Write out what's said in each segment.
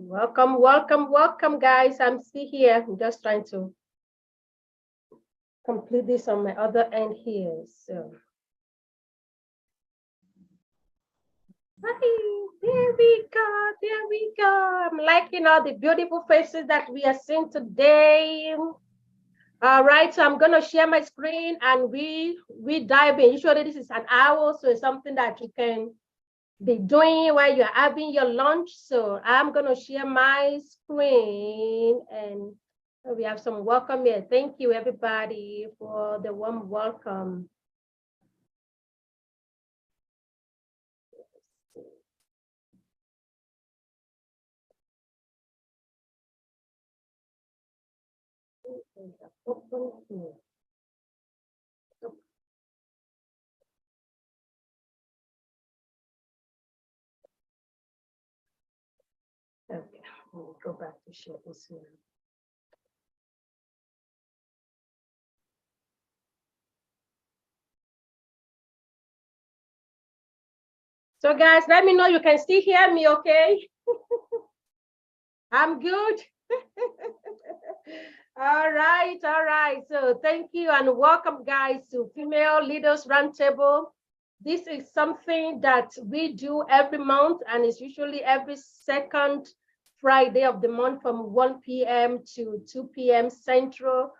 Welcome, welcome, welcome, guys. I'm still here. I'm just trying to complete this on my other end here. So, hi, there we go, there we go. I'm liking all the beautiful faces that we are seeing today. All right, so I'm gonna share my screen and we dive in. Usually this is an hour, so it's something that you can be doing while you're having your lunch. So I'm gonna share my screen and we have some welcome here. Thank you everybody for the warm welcome. Okay, let me go back to share this here. So guys, let me know you can still hear me, okay? I'm good. All right, all right. So thank you and welcome, guys, to Female Leaders Roundtable. This is something that we do every month, and it's usually every second Friday of the month from 1 p.m. to 2 p.m. Central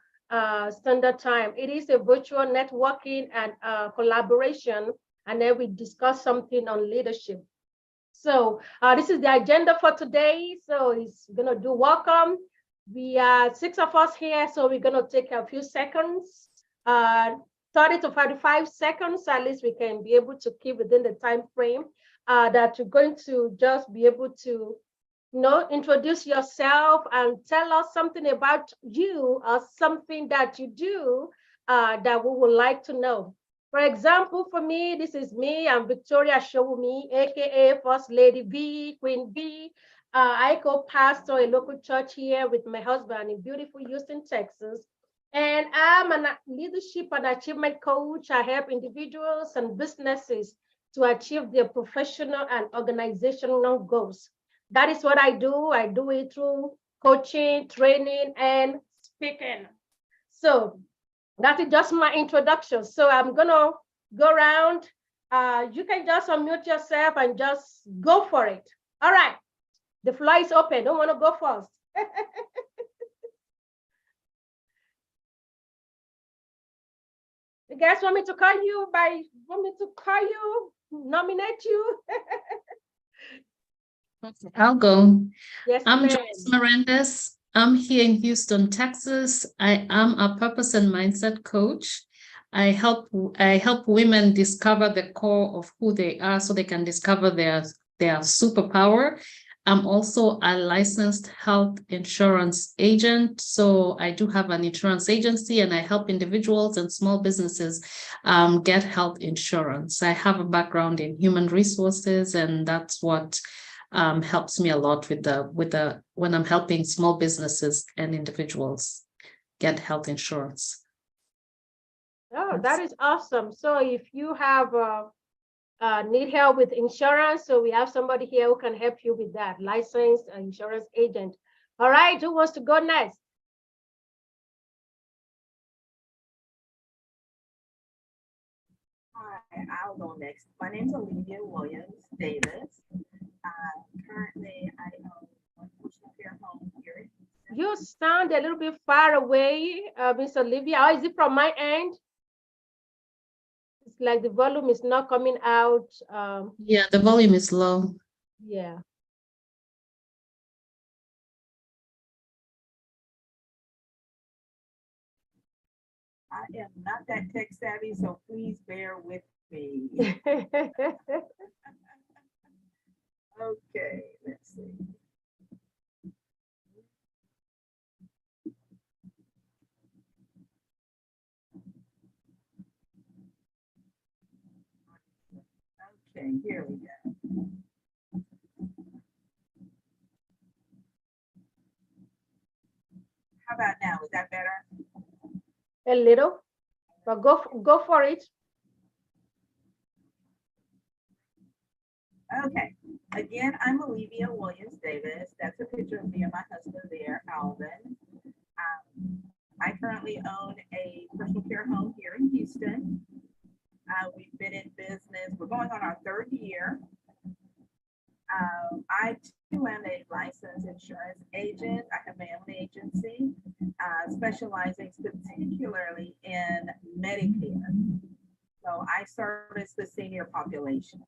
Standard Time. It is a virtual networking and collaboration, and then we discuss something on leadership. So this is the agenda for today. So it's gonna do welcome. We are 6 of us here, so we're gonna take a few seconds, 30 to 45 seconds, at least we can be able to keep within the time frame that you're going to just be able to, introduce yourself and tell us something about you or something that you do that we would like to know. For example, for me, this is me. I'm Victoria Showumi, aka First Lady V, Queen V. I co-pastor a local church here with my husband in beautiful Houston, Texas. And I'm a leadership and achievement coach. I help individuals and businesses to achieve their professional and organizational goals. That is what I do. I do it through coaching, training, and speaking. So that is just my introduction. So I'm gonna go around. You can just unmute yourself and just go for it. All right, the floor is open. Don't want to go first. You guys want me to call you nominate you? I'll go. Yes, I'm Joyce Mirandes. I'm here in Houston, Texas. I am a purpose and mindset coach. I help women discover the core of who they are so they can discover their superpower. I'm also a licensed health insurance agent. So I do have an insurance agency and I help individuals and small businesses get health insurance. I have a background in human resources, and that's what helps me a lot with when I'm helping small businesses and individuals get health insurance. Oh, that is awesome. So if you have need help with insurance, so we have somebody here who can help you with that, licensed insurance agent. All right, who wants to go next? Hi, I'll go next. My name is Olivia Williams Davis. Currently, I own one personal care home here. You sound a little bit far away, Miss Olivia. Or is it from my end? It's like the volume is not coming out. Yeah, the volume is low. Yeah. I am not that tech savvy, so please bear with me. Okay, let's see. Okay, here we go. How about now? Is that better? A little, but go for it. Okay, again, I'm Olivia Williams Davis. That's a picture of me and my husband there, Alvin. I currently own a personal care home here in Houston. We've been in business, we're going on our third year. I too am a licensed insurance agent. I have my own agency, specializing particularly in Medicare. So I service the senior population.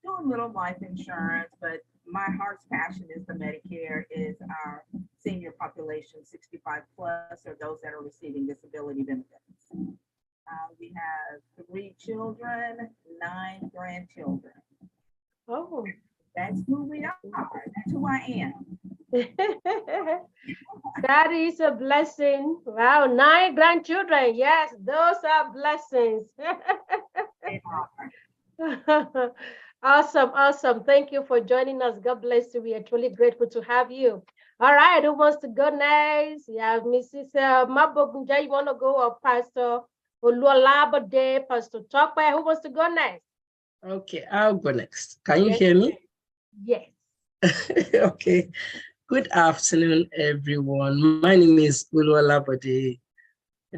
Doing little life insurance, but my heart's passion is the Medicare, is our senior population, 65 plus, or those that are receiving disability benefits. We have 3 children, 9 grandchildren. Oh. That's who we are. That's who I am. That is a blessing. Wow, 9 grandchildren. Yes, those are blessings. They are. Awesome, awesome. Thank you for joining us. God bless you. We are truly grateful to have you. All right, who wants to go next? Yeah, Mrs. Mabogunja, you want to go, or Pastor Oluolabode, Pastor Tokwe? Who wants to go next? Okay, I'll go next. Can you Yes, hear me? Yes. Okay. Good afternoon, everyone. My name is Oluolabode,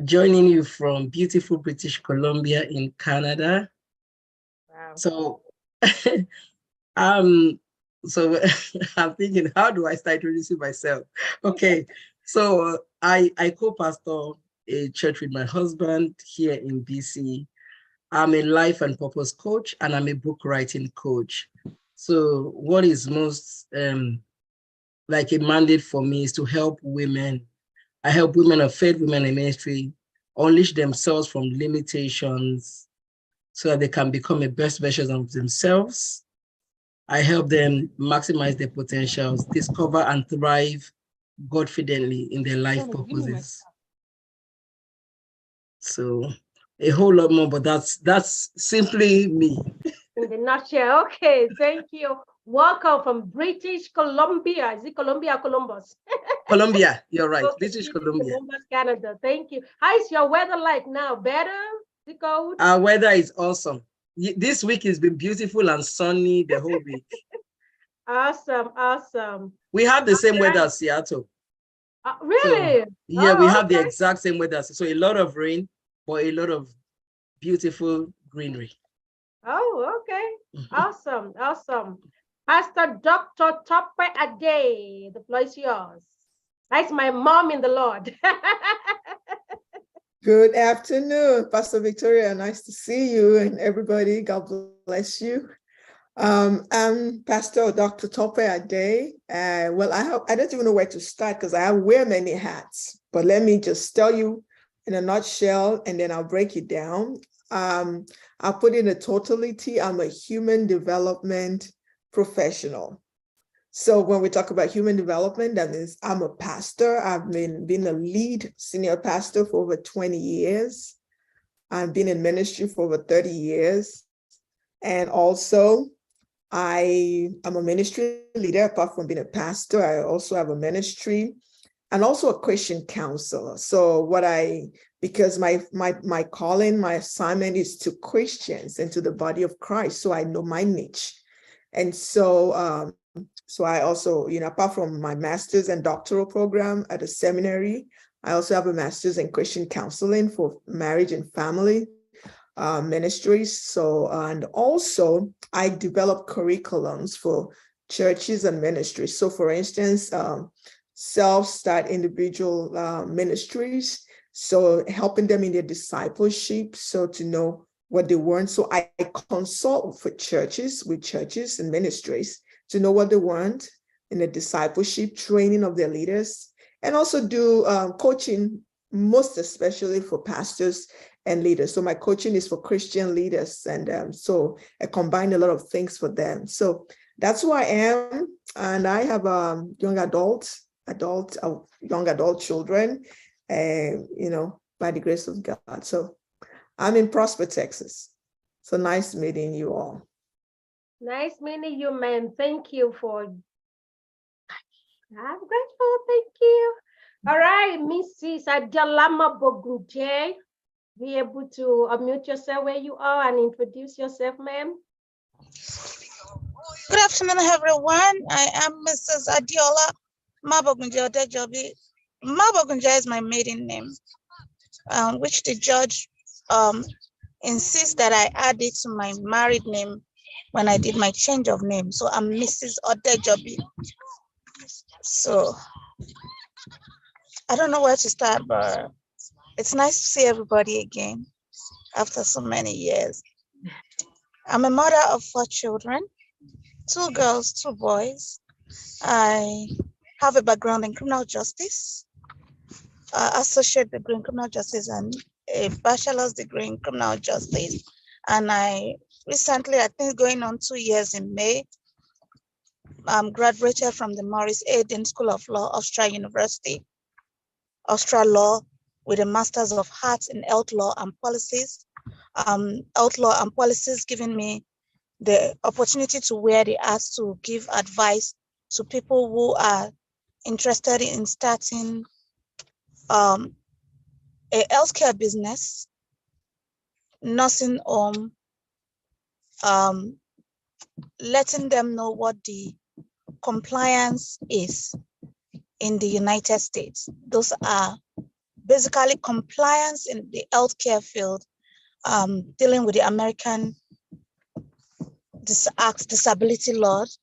joining you from beautiful British Columbia in Canada. Wow. So, so I'm thinking, how do I start introducing myself? Okay, so I co-pastor a church with my husband here in BC. I'm a life and purpose coach, and I'm a book writing coach. So what is most like a mandate for me is to help women. I help women of faith, women in ministry, unleash themselves from limitations so that they can become a best version of themselves. I help them maximize their potentials, discover and thrive confidently in their life purposes. So a whole lot more, but that's simply me. In the nutshell. Okay, thank you. Welcome from British Columbia. Is it Columbia or Columbus? Columbia, you're right. Okay, British Columbia. Columbus, Canada. Thank you. How is your weather like now? Better? Is it cold? Our weather is awesome. This week has been beautiful and sunny the whole week. Awesome, awesome. We have the same weather as Seattle. Really? So, yeah, we have the okay. exact same weather. So a lot of rain, but a lot of beautiful greenery. Oh, okay. Awesome, awesome. Pastor Dr. Tope Ade, the floor is yours. That's my mom in the Lord. Good afternoon, Pastor Victoria. Nice to see you and everybody. God bless you. I'm Pastor Dr. Tope Ade. Well, I don't even know where to start because I wear many hats, but let me just tell you in a nutshell, and then I'll break it down. I'll put in a totality. I'm a human development professional. So when we talk about human development, that means I'm a pastor. I've been a lead senior pastor for over 20 years. I've been in ministry for over 30 years. And also, I am a ministry leader. Apart from being a pastor, I also have a ministry and also a Christian counselor. So because my calling, my assignment is to Christians and to the body of Christ. So I know my niche. And so I also, apart from my master's and doctoral program at a seminary, I also have a master's in Christian counseling for marriage and family ministries. So, and also I develop curriculums for churches and ministries. So for instance, self-start individual ministries. So helping them in their discipleship, so to know what they want. So I consult with churches and ministries to know what they want in the discipleship, training of their leaders, and also do coaching, most especially for pastors and leaders. So my coaching is for Christian leaders, and so I combine a lot of things for them. So that's who I am, and I have young adult children, by the grace of God. So I'm in Prosper, Texas. So nice meeting you all. Nice meeting you, ma'am. Thank you for. I'm grateful. Thank you. All right, Mrs. Ajalama Bogunje, be able to unmute yourself where you are and introduce yourself, ma'am. Good afternoon, everyone. I am Mrs. Adiola Mabogunja Odejobi. Mabogunja is my maiden name, which the judge insists that I add it to my married name when I did my change of name. So I'm Mrs. Odejobi. So I don't know where to start, but it's nice to see everybody again after so many years. I'm a mother of 4 children, 2 girls, 2 boys. I have a background in criminal justice, associate degree in criminal justice, and a bachelor's degree in criminal justice. And I recently, I think going on 2 years in May, graduated from the Maurice Aiden School of Law, Austria University, Austria Law, with a Master's of Arts in Health Law and Policies. Health Law and Policies giving me the opportunity to wear the hats to give advice to people who are interested in starting a healthcare business, nursing home, letting them know what the compliance is in the United States. Those are basically compliance in the healthcare field, dealing with the American disability laws,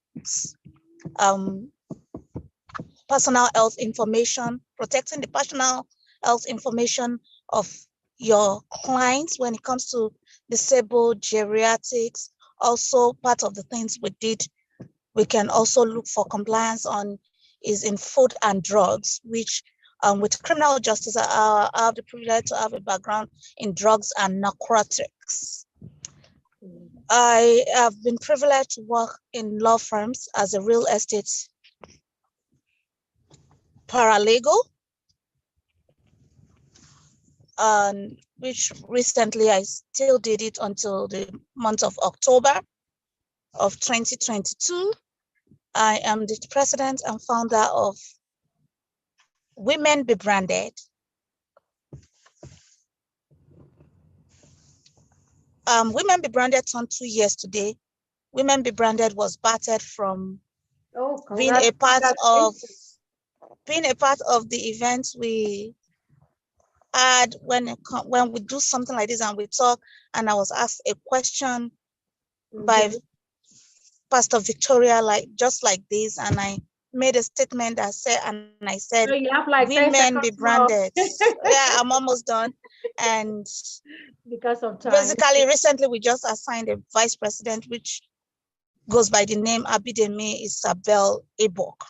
personal health information, protecting the personal health information of your clients when it comes to disabled, geriatrics. Also, part of the things we can also look for compliance on is in food and drugs, which with criminal justice, I have the privilege to have a background in drugs and narcotics. I have been privileged to work in law firms as a real estate paralegal, which recently I still did it until the month of October of 2022. I am the president and founder of Women Be Branded. Women Be Branded turned 2 years today. Women Be Branded was battered from being a part of the events we had when we do something like this and we talk, and I was asked a question by Pastor Victoria, just like this, and I made a statement that said, so you have like Women Be Branded. Yeah, I'm almost done. And because of time. Basically, recently we just assigned a vice president, which goes by the name Abidemi Isabel Ebok,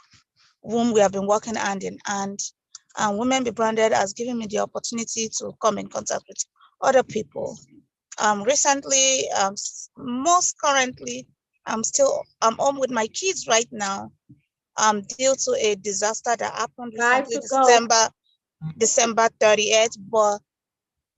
whom we have been working hand in hand. And Women Be Branded has given me the opportunity to come in contact with other people. Recently, most currently, I'm home with my kids right now, due to a disaster that happened recently, December 30th, but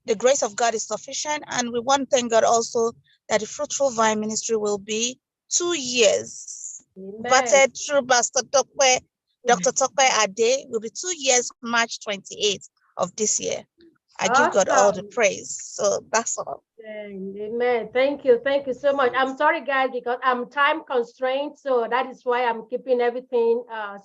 the grace of God is sufficient. And we want to thank God also that the Fruitful Vine Ministry will be 2 years. Batted through Pastor Tokwe, Dr. Tokwe Ade, will be 2 years, March 28th of this year. I give God all the praise. So that's all. Amen. Thank you so much. I'm sorry, guys, because I'm time constrained, so that is why I'm keeping everything. But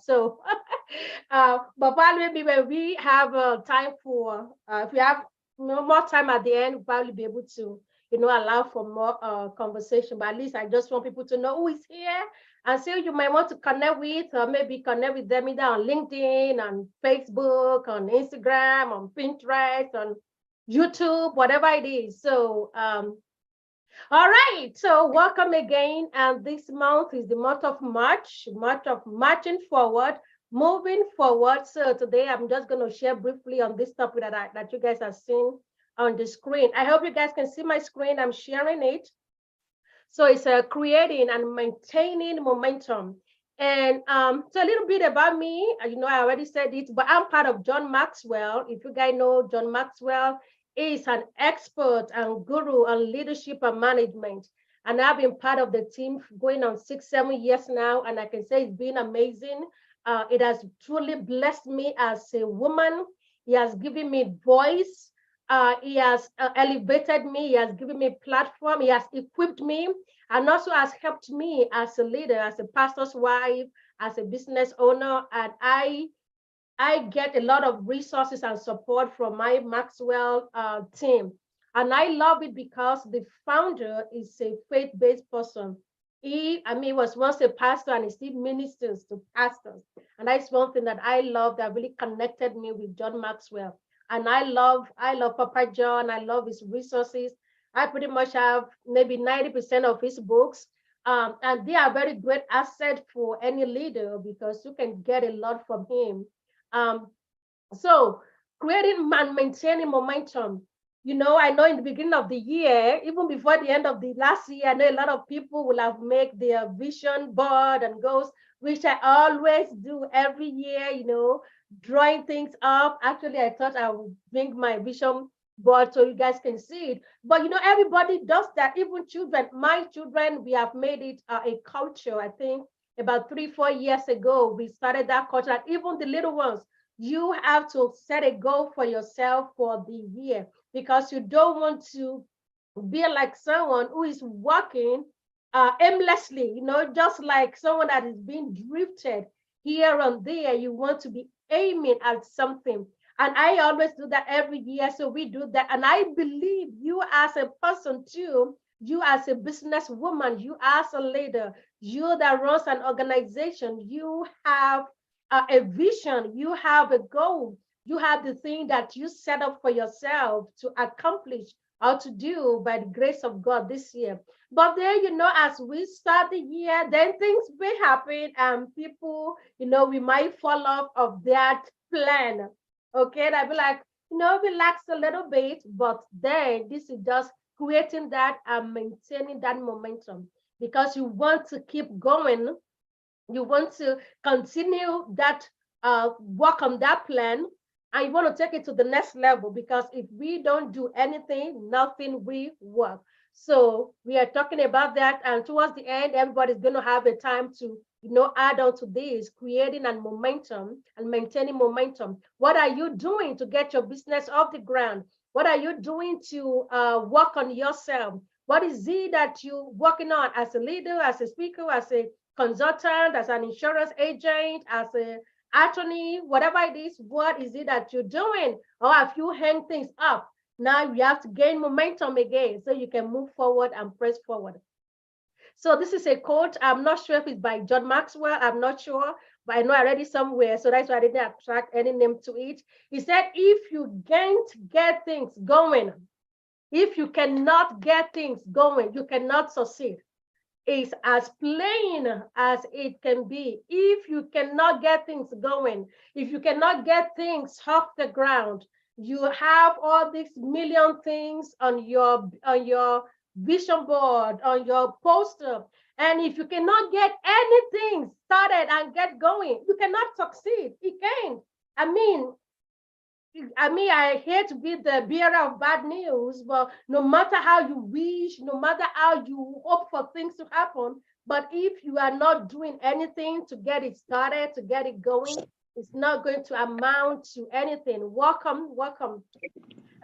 probably maybe when we have time for, if we have more time at the end, we'll probably be able to, allow for more conversation. But at least I just want people to know who is here, and so you might want to connect with, or maybe connect with them either on LinkedIn, on Facebook, on Instagram, on Pinterest, on YouTube, whatever it is. So, all right. So welcome again. And this month is the month of March, month of marching forward, moving forward. So today I'm just going to share briefly on this topic that you guys have seen on the screen. I hope you guys can see my screen. I'm sharing it. So it's creating and maintaining momentum. And so a little bit about me, I already said it, but I'm part of John Maxwell. If you guys know John Maxwell, is an expert and guru on leadership and management. And I've been part of the team going on 6-7 years now. And I can say it's been amazing. It has truly blessed me as a woman. He has given me voice He has elevated me. He has given me a platform. He has equipped me, and also has helped me as a leader, as a pastor's wife, as a business owner. And I get a lot of resources and support from my Maxwell team. And I love it because the founder is a faith-based person. He was once a pastor and he still ministers to pastors. And that's one thing that I love that really connected me with John Maxwell. And I love Papa John. I love his resources. I pretty much have maybe 90% of his books. And they are very great asset for any leader because you can get a lot from him. Um, so creating and maintaining momentum. I know in the beginning of the year, even before the end of the last year, I know a lot of people will have made their vision board and goals, which I always do every year, drawing things up. Actually, I thought I would bring my vision board so you guys can see it. But everybody does that, even children. My children, we have made it a culture. I think about 3-4 years ago, we started that culture. And even the little ones, you have to set a goal for yourself for the year because you don't want to be like someone who is walking aimlessly, just like someone that is being drifted here and there. You want to be aiming at something. And I always do that every year. So we do that. And I believe you as a person too, you as a businesswoman, you as a leader, you that runs an organization, you have a vision, you have a goal, you have the thing that you set up for yourself to accomplish or to do by the grace of God this year. But then, as we start the year, then things may happen and people, we might fall off of that plan. Okay, and I'll be like, relax a little bit, but then this is just creating that and maintaining that momentum because you want to keep going. You want to continue that work on that plan, and you want to take it to the next level because if we don't do anything, nothing will work. So we are talking about that, and towards the end, everybody's going to have a time to add on to this, creating and momentum and maintaining momentum. What are you doing to get your business off the ground? What are you doing to work on yourself? What is it that you're working on as a leader, as a speaker, as a consultant, as an insurance agent, as an attorney, whatever it is? What is it that you're doing? Or have you hang things up? Now you have to gain momentum again so you can move forward and press forward. So this is a quote. I'm not sure if it's by John Maxwell. I'm not sure, but I know I read it somewhere. So that's why I didn't attract any name to it. He said, if you can't get things going, if you cannot get things going, you cannot succeed. It's as plain as it can be. If you cannot get things going, if you cannot get things off the ground, you have all these million things on your vision board, on your poster, and if you cannot get anything started and get going, you cannot succeed. You can't. I hate to be the bearer of bad news, but no matter how you wish, no matter how you hope for things to happen, but if you are not doing anything to get it started, to get it going, it's not going to amount to anything. Welcome.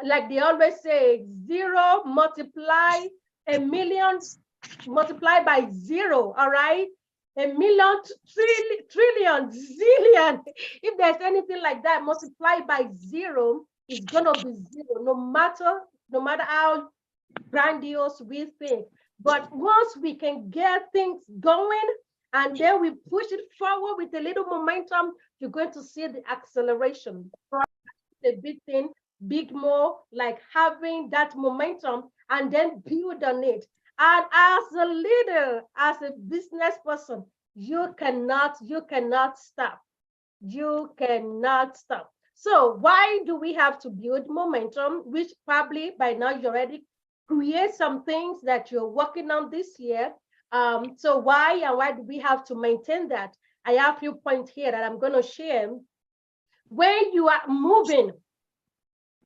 Like they always say, 0 multiply a million, multiply by 0, all right? A million, trillion, zillion. If there's anything like that, multiply by 0, it's gonna be 0, no matter how grandiose we think. But once we can get things going and then we push it forward with a little momentum, you're going to see the acceleration. A big thing, big more, like having that momentum and then build on it. And as a leader, as a business person, you cannot stop. You cannot stop. So why do we have to build momentum, which probably by now you already create some things that you're working on this year. So why do we have to maintain that? I have a few points here that I'm going to share. When you are moving,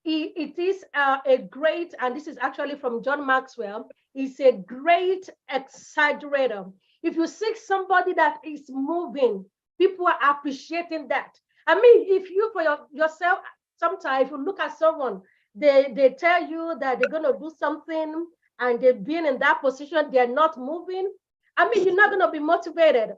it is a great, and this is actually from John Maxwell, it's a great exaggerator. If you see somebody that is moving, people are appreciating that. I mean, if you for yourself, sometimes if you look at someone They tell you that they're going to do something and they've been in that position, they're not moving. I mean, you're not going to be motivated.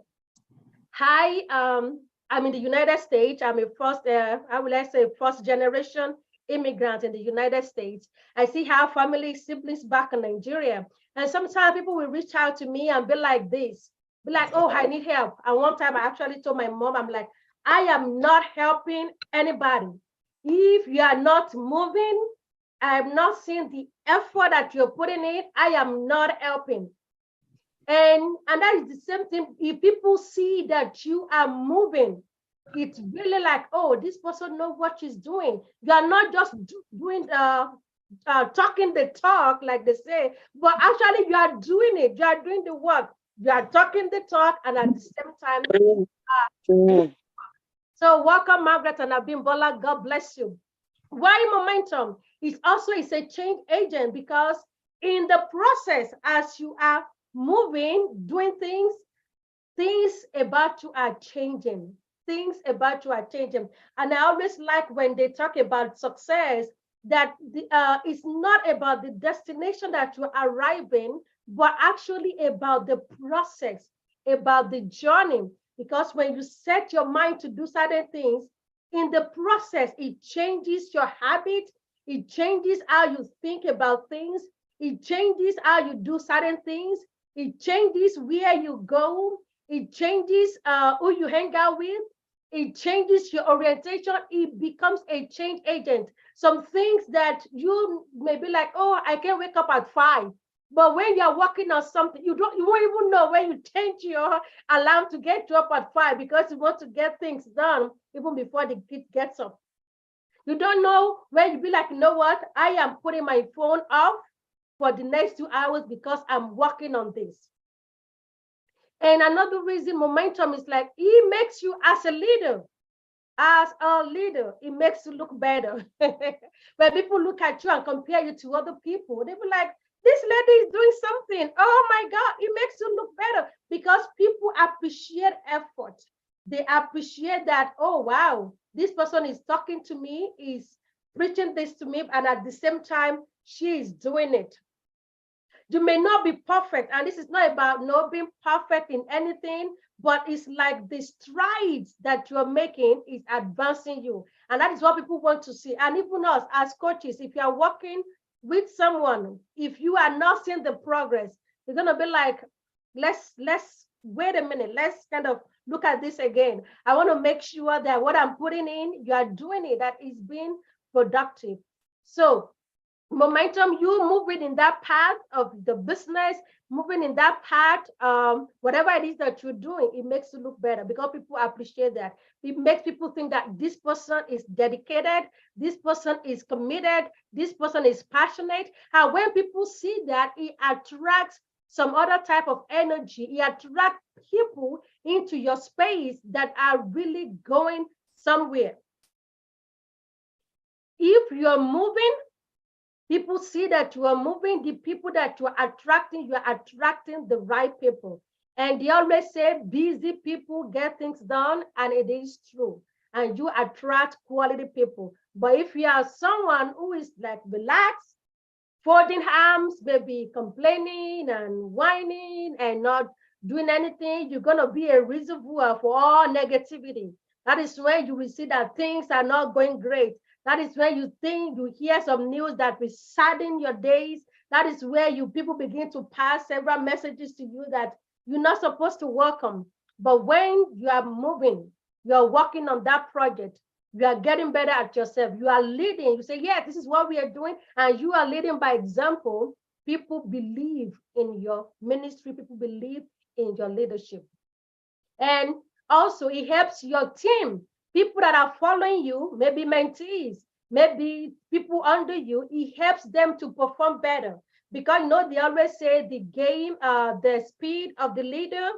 I'm in the United States. I'm a first generation immigrant in the United States. I see how family siblings back in Nigeria. And sometimes people will reach out to me and be like this, be like, oh, I need help. And one time I actually told my mom, I'm like, I am not helping anybody. If you are not moving, I'm not seeing the effort that you're putting in, I am not helping. And that is the same thing. If people see that you are moving, it's really like, oh, this person knows what she's doing. You are not just doing talking the talk, like they say, but actually you are doing it. You are doing the work. You are talking the talk, and at the same time, so welcome, Margaret and Abimbola. God bless you. Why momentum? It's a change agent, because in the process, as you are moving, doing things about you are changing. Things about you are changing. And I always like when they talk about success, that it's not about the destination that you're arriving, but actually about the process, about the journey. Because when you set your mind to do certain things, in the process, it changes your habit, it changes how you think about things, it changes how you do certain things, it changes where you go, it changes who you hang out with, it changes your orientation, it becomes a change agent. Some things that you may be like, oh, I can wake up at 5. But when you're working on something, you won't even know when you change your alarm to get you up at 5, because you want to get things done even before the kid gets up. You don't know when you be like, you know what? I am putting my phone off for the next 2 hours because I'm working on this. And another reason momentum is like, it makes you as a leader. As a leader, it makes you look better. When people look at you and compare you to other people, they be like, this lady is doing something. Oh my God, it makes you look better, because people appreciate effort. They appreciate that, oh wow, this person is talking to me, is preaching this to me, and at the same time, she is doing it. You may not be perfect, and this is not about not being perfect in anything, but it's like the strides that you're making is advancing you. And that is what people want to see. And even us as coaches, if you are working with someone, if you are not seeing the progress, you're going to be like, let's wait a minute, let's kind of look at this again. I want to make sure that what I'm putting in, you are doing it, that is being productive. So momentum, you moving in that path of the business, moving in that path, whatever it is that you're doing, it makes you look better, because people appreciate that. It makes people think that this person is dedicated, this person is committed, this person is passionate. And when people see that, it attracts some other type of energy. It attracts people into your space that are really going somewhere. If you're moving, people see that you are moving, the people that you are attracting the right people. And they always say busy people get things done, and it is true. And you attract quality people. But if you are someone who is like relaxed, folding arms, maybe complaining and whining and not doing anything, you're going to be a reservoir for all negativity. That is when you will see that things are not going great. That is when you think you hear some news that will sadden your days. That is where people begin to pass several messages to you that you're not supposed to welcome. But when you are moving, you are working on that project, you are getting better at yourself, you are leading, you say, yeah, this is what we are doing, and you are leading by example. People believe in your ministry, people believe in your leadership. And also it helps your team, people that are following you, maybe mentees, maybe people under you, it helps them to perform better. Because they always say the speed of the leader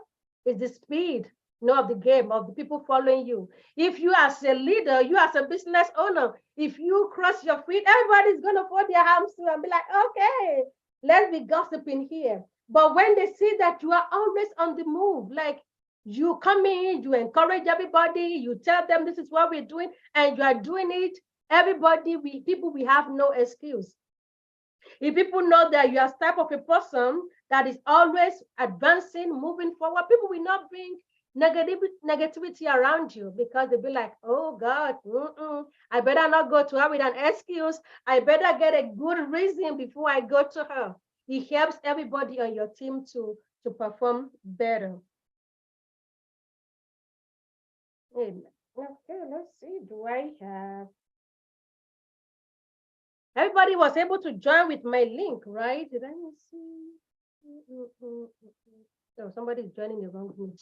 is the speed of the game, of the people following you. If you as a leader, you as a business owner, if you cross your feet, everybody's going to fold their arms too and be like, okay, let's be gossiping here. But when they see that you are always on the move, like you come in, you encourage everybody, you tell them this is what we're doing, and you are doing it, People, we have no excuse. If people know that you are type of a person that is always advancing, moving forward, people will not bring negativity around you, because they'll be like, oh God, I better not go to her with an excuse. I better get a good reason before I go to her. It helps everybody on your team to perform better. Okay, let's see. Do I have... Everybody was able to join with my link, right? Did I see? So somebody's joining the wrong meet.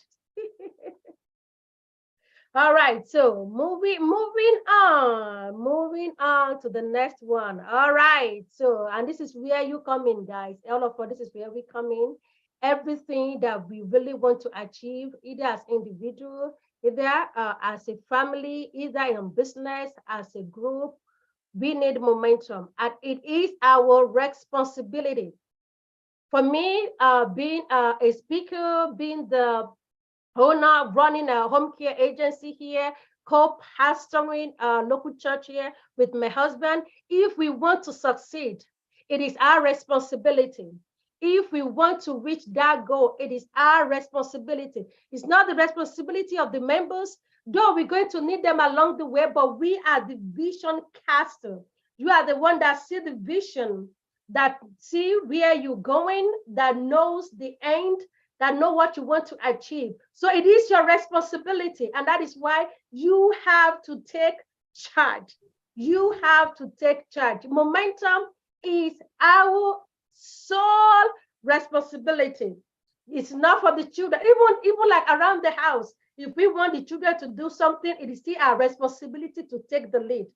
All right, so moving on to the next one. All right, so, and this is where you come in, guys. All of us, this is where we come in. Everything that we really want to achieve, either as individual, either as a family, either in business, as a group, we need momentum, and it is our responsibility. For me, being a speaker, being the owner, running a home care agency here, co-pastoring a local church here with my husband, if we want to succeed, it is our responsibility. If we want to reach that goal, it is our responsibility. It's not the responsibility of the members, though we're going to need them along the way, but we are the vision caster. You are the one that see the vision, that see where you're going, that knows the end, that know what you want to achieve. So it is your responsibility, and that is why you have to take charge. You have to take charge. Momentum is our sole responsibility. It's not for the children, even like around the house. If we want the children to do something, it is still our responsibility to take the lead.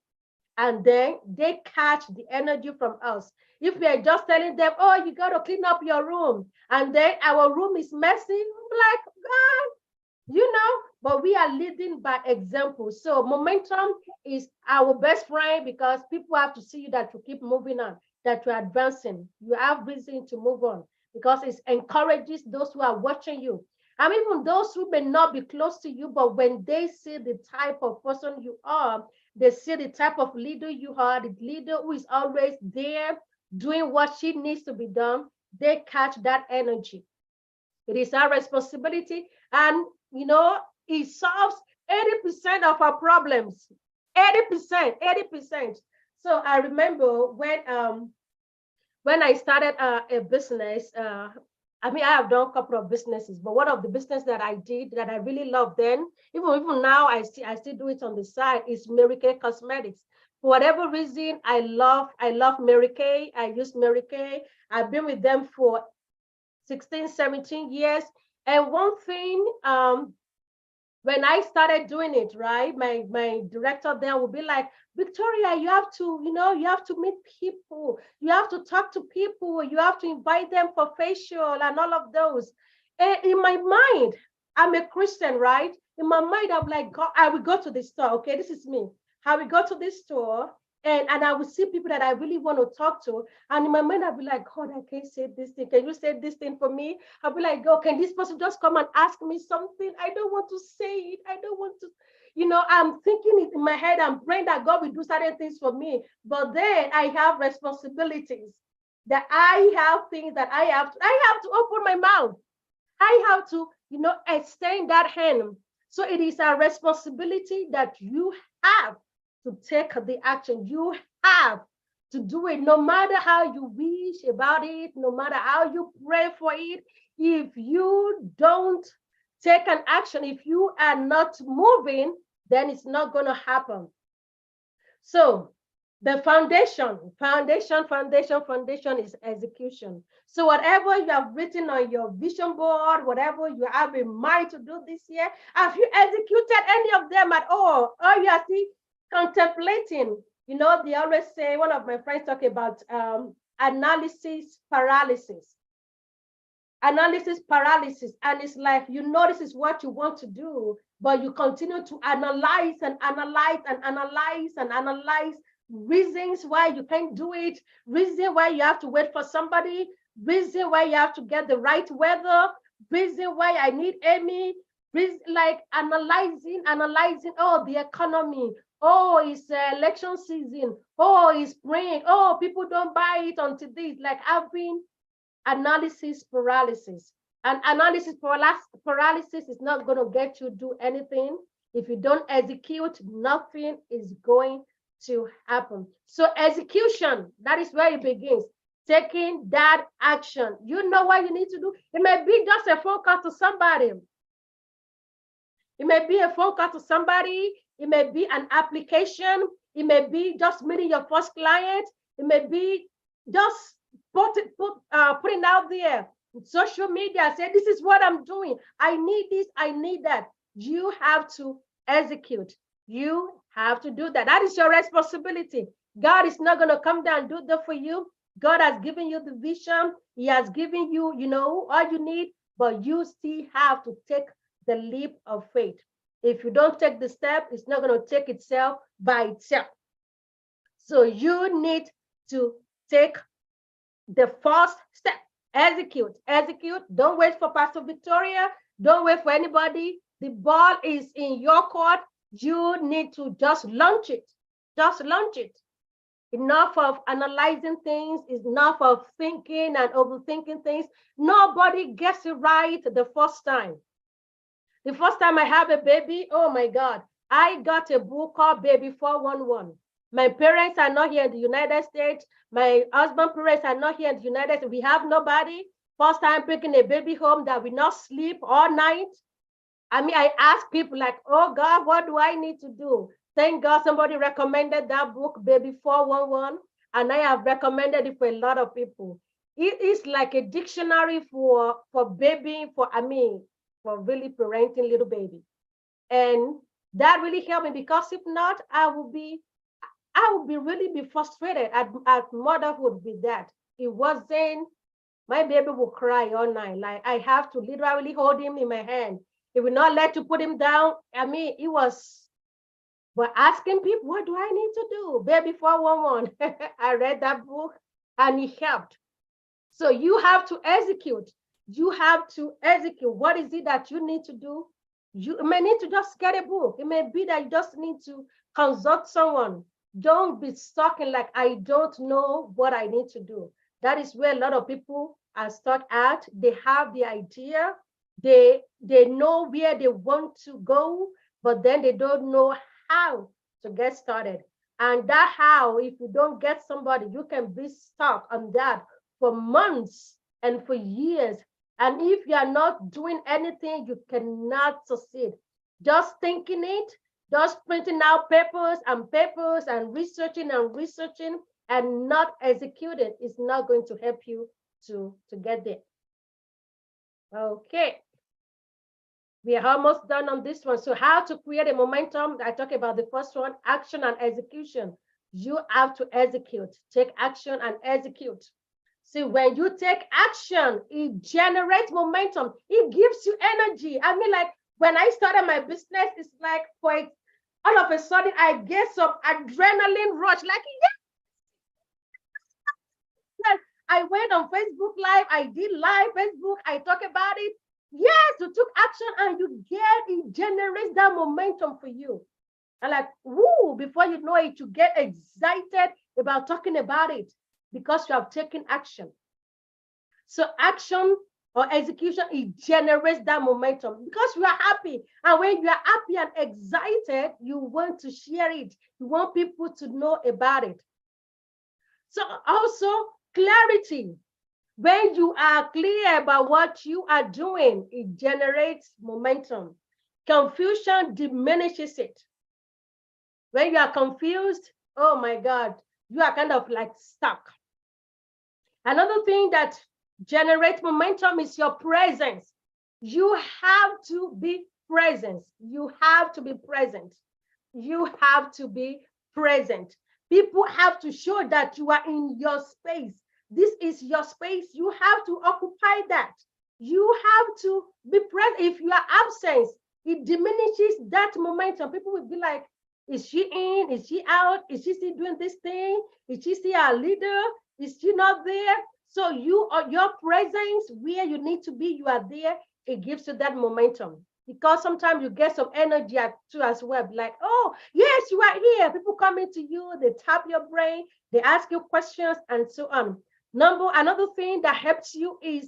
And then they catch the energy from us. If we are just telling them, oh, you got to clean up your room, and then our room is messy, like, God, you know, but we are leading by example. So momentum is our best friend, because people have to see you, that you keep moving on, that you're advancing. You have reason to move on, because it encourages those who are watching you. And even those who may not be close to you, but when they see the type of person you are, they see the type of leader you are, the leader who is always there doing what she needs to be done, they catch that energy. It is our responsibility. And, you know, it solves 80% of our problems. 80%. So I remember when I started a business, I mean, I have done a couple of businesses, but one of the business that I did that I really love then, even now I still do it on the side, is Mary Kay Cosmetics. For whatever reason, I love Mary Kay. I use Mary Kay. I've been with them for 16, 17 years. And one thing, when I started doing it, right, my director then would be like, Victoria, you have to, you have to meet people. You have to talk to people. You have to invite them for facial and all of those. And in my mind, I'm a Christian, right? In my mind, I'm like, God, I will go to the store. Okay, this is me. I will go to this store, and I will see people that I really want to talk to. And in my mind, I'll be like, God, I can't say this thing. Can you say this thing for me? I'll be like, oh, can this person just come and ask me something? I don't want to say it. I don't want to, I'm thinking it in my head. I'm praying that God will do certain things for me. But then I have responsibilities, that I have things that I have to open my mouth. I have to, extend that hand. So it is a responsibility that you have to take the action. You have to do it, no matter how you wish about it, no matter how you pray for it. If you don't take an action, if you are not moving, then it's not going to happen. So the foundation is execution. So whatever you have written on your vision board, whatever you have in mind to do this year, have you executed any of them at all? Or you are still contemplating? They always say, one of my friends talk about analysis paralysis. Analysis paralysis. And it's like, this is what you want to do, but you continue to analyze reasons why you can't do it, reason why you have to wait for somebody, reason why you have to get the right weather, reason why I need Amy, like analyzing, the economy. Oh, it's election season. Oh, it's spring. Oh, people don't buy it until this. Like having analysis paralysis. And analysis paralysis is not going to get you do anything. If you don't execute, nothing is going to happen. So execution, that is where it begins. Taking that action. You know what you need to do? It may be just a phone call to somebody. It may be a phone call to somebody. It may be an application. It may be just meeting your first client. It may be just putting out there social media, say, this is what I'm doing. I need this, I need that. You have to execute. You have to do that. That is your responsibility. God is not going to come down and do that for you. God has given you the vision. He has given you, all you need, but you still have to take the leap of faith. If you don't take the step, it's not going to take itself by itself. So you need to take the first step. Execute. Don't wait for Pastor Victoria. Don't wait for anybody. The ball is in your court. You need to just launch it. Just launch it. Enough of analyzing things. Enough of thinking and overthinking things. Nobody gets it right the first time. The first time I have a baby, oh my God, I got a book called Baby 411. My parents are not here in the United States. My husband's parents are not here in the United States. We have nobody. First time bringing a baby home that will not sleep all night. I mean, I ask people like, oh God, what do I need to do? Thank God somebody recommended that book, Baby 411, and I have recommended it for a lot of people. It is like a dictionary for baby, for really parenting little baby. And that really helped me, because if not, I would really be frustrated at motherhood with that. It wasn't, my baby will cry all night. Like I have to literally hold him in my hand. It will not let you put him down. I mean, it was, but asking people, what do I need to do? Baby 411. I read that book and it helped. So you have to execute. You have to execute. What is it that you need to do? You may need to just get a book. It may be that you just need to consult someone. Don't be stuck in like, I don't know what I need to do. That is where a lot of people are stuck at. They have the idea. They know where they want to go, but then they don't know how to get started. And that how, if you don't get somebody, you can be stuck on that for months and for years. And if you are not doing anything, you cannot succeed. Just thinking it, just printing out papers and researching and not executing is not going to help you to get there. Okay. We are almost done on this one. So how to create a momentum? I talked about the first one, action and execution. You have to execute, take action and execute. See, when you take action, it generates momentum. It gives you energy. I mean, like when I started my business, it's like all of a sudden I get some adrenaline rush. Like, yes, I went on Facebook Live. I did live Facebook. I talk about it. Yes, you took action and it generates that momentum for you. And like, woo, before you know it, you get excited about talking about it because you have taken action. So action or execution, it generates that momentum because you are happy. And when you are happy and excited, you want to share it. You want people to know about it. So also clarity. When you are clear about what you are doing, it generates momentum. Confusion diminishes it. When you are confused, oh my God, you are kind of like stuck. Another thing that generates momentum is your presence. You have to be present. You have to be present. You have to be present. People have to show that you are in your space. This is your space. You have to occupy that. You have to be present. If you are absent, it diminishes that momentum. People will be like, is she in? Is she out? Is she still doing this thing? Is she still our leader? Is she not there? So your presence where you need to be, you are there. It gives you that momentum. because sometimes you get some energy too as well. Like, oh, yes, you are here. People coming to you, they tap your brain, they ask you questions and so on. Another thing that helps you is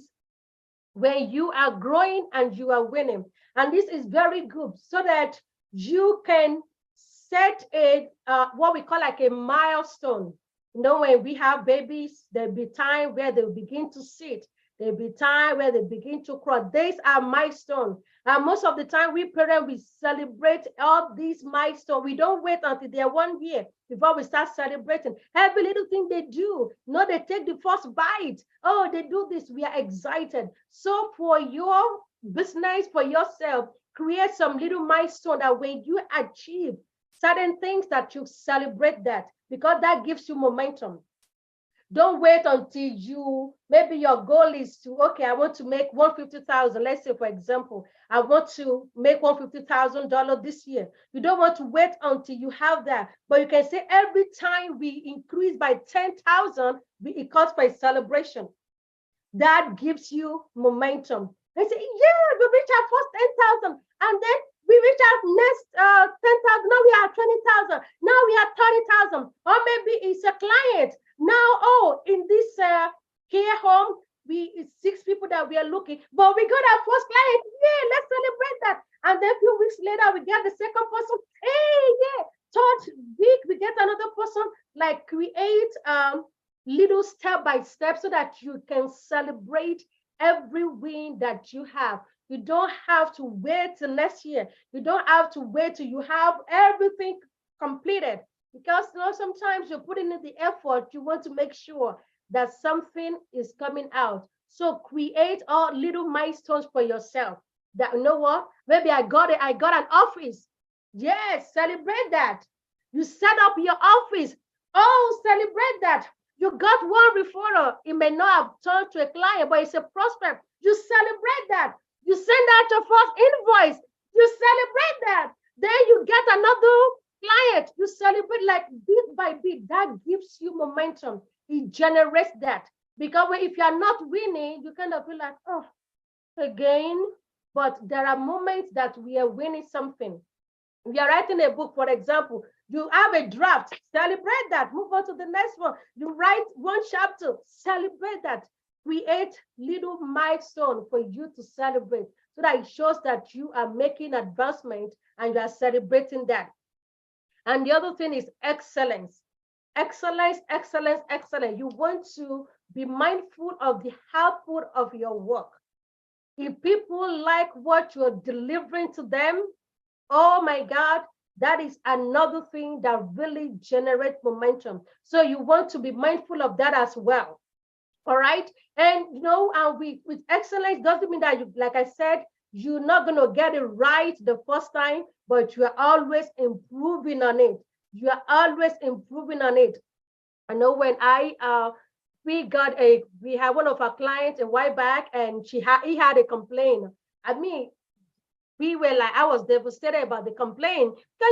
when you are growing and you are winning. And this is very good so that you can set a what we call like a milestone. You know, when we have babies, there'll be time where they'll begin to sit. There'll be time where they begin to crawl. These are milestones. And most of the time, we parents, we celebrate all these milestones. We don't wait until they're 1 year before we start celebrating. Every little thing they do, they take the first bite. Oh, they do this. We are excited. So for your business, for yourself, create some little milestone that when you achieve certain things that you celebrate that, because that gives you momentum. Don't wait until maybe your goal is to, okay, I want to make 150,000. Let's say, for example, I want to make $150,000 this year. You don't want to wait until you have that, but you can say every time we increase by 10,000, it calls for a celebration. That gives you momentum. They say, yeah, we reach our first 10,000, and then we reach our next 10,000. Now we are 20,000. Now we are 30,000. Or maybe it's a client. Now, oh, in this care home, it's 6 people that we are looking, but we got our first client. Yeah, let's celebrate that. And then a few weeks later, we get the second person. Hey, yeah. Third week, we get another person. Like create little step by step so that you can celebrate every win that you have. You don't have to wait till next year. You don't have to wait till you have everything completed, because sometimes you're putting in the effort. You want to make sure that something is coming out. So create all little milestones for yourself. That, you know what? Maybe I got an office. Yes, celebrate that. You set up your office. Oh, celebrate that. You got one referral. It may not have turned to a client, but it's a prospect. You celebrate that. You send out your first invoice. You celebrate that. Then you get another client. You celebrate like bit by bit. That gives you momentum. It generates that. Because if you are not winning, you kind of feel like, oh, again. But there are moments that we are winning something. If you're writing a book, for example, you have a draft, celebrate that. Move on to the next one. You write one chapter, celebrate that. Create little milestone for you to celebrate so that it shows that you are making advancement and you are celebrating that. And the other thing is excellence. Excellence, excellence, excellence. You want to be mindful of the output of your work. If people like what you're delivering to them, oh my God, that is another thing that really generates momentum. So you want to be mindful of that as well. All right. And with excellence doesn't mean that you, like I said, you're not going to get it right the first time, but you are always improving on it. You are always improving on it. I know when we had one of our clients a while back, and he had a complaint. I mean, I was devastated about the complaint. So,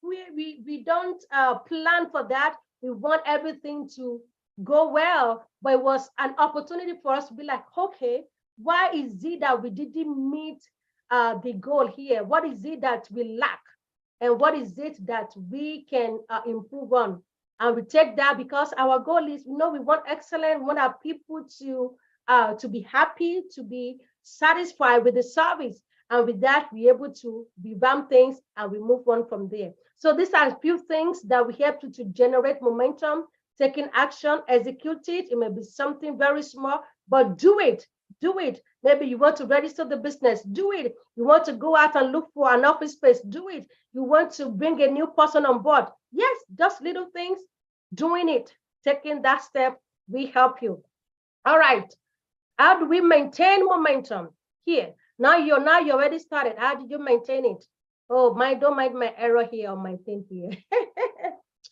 we don't plan for that. We want everything to go well, but it was an opportunity for us to be like, okay, why is it that we didn't meet the goal here? What is it that we lack? And what is it that we can improve on? And we take that because our goal is, we want excellence. We want our people to be happy, to be satisfied with the service. And with that, we're able to revamp things and we move on from there. So these are a few things that we help you to generate momentum, taking action, execute it. It may be something very small, but do it. Do it. Maybe you want to register the business, do it. You want to go out and look for an office space, do it. You want to bring a new person on board. Yes, just little things, doing it, taking that step, we help you. All right. How do we maintain momentum? Here. Now you're already started. How did you maintain it? Oh, don't mind my error here on my thing here.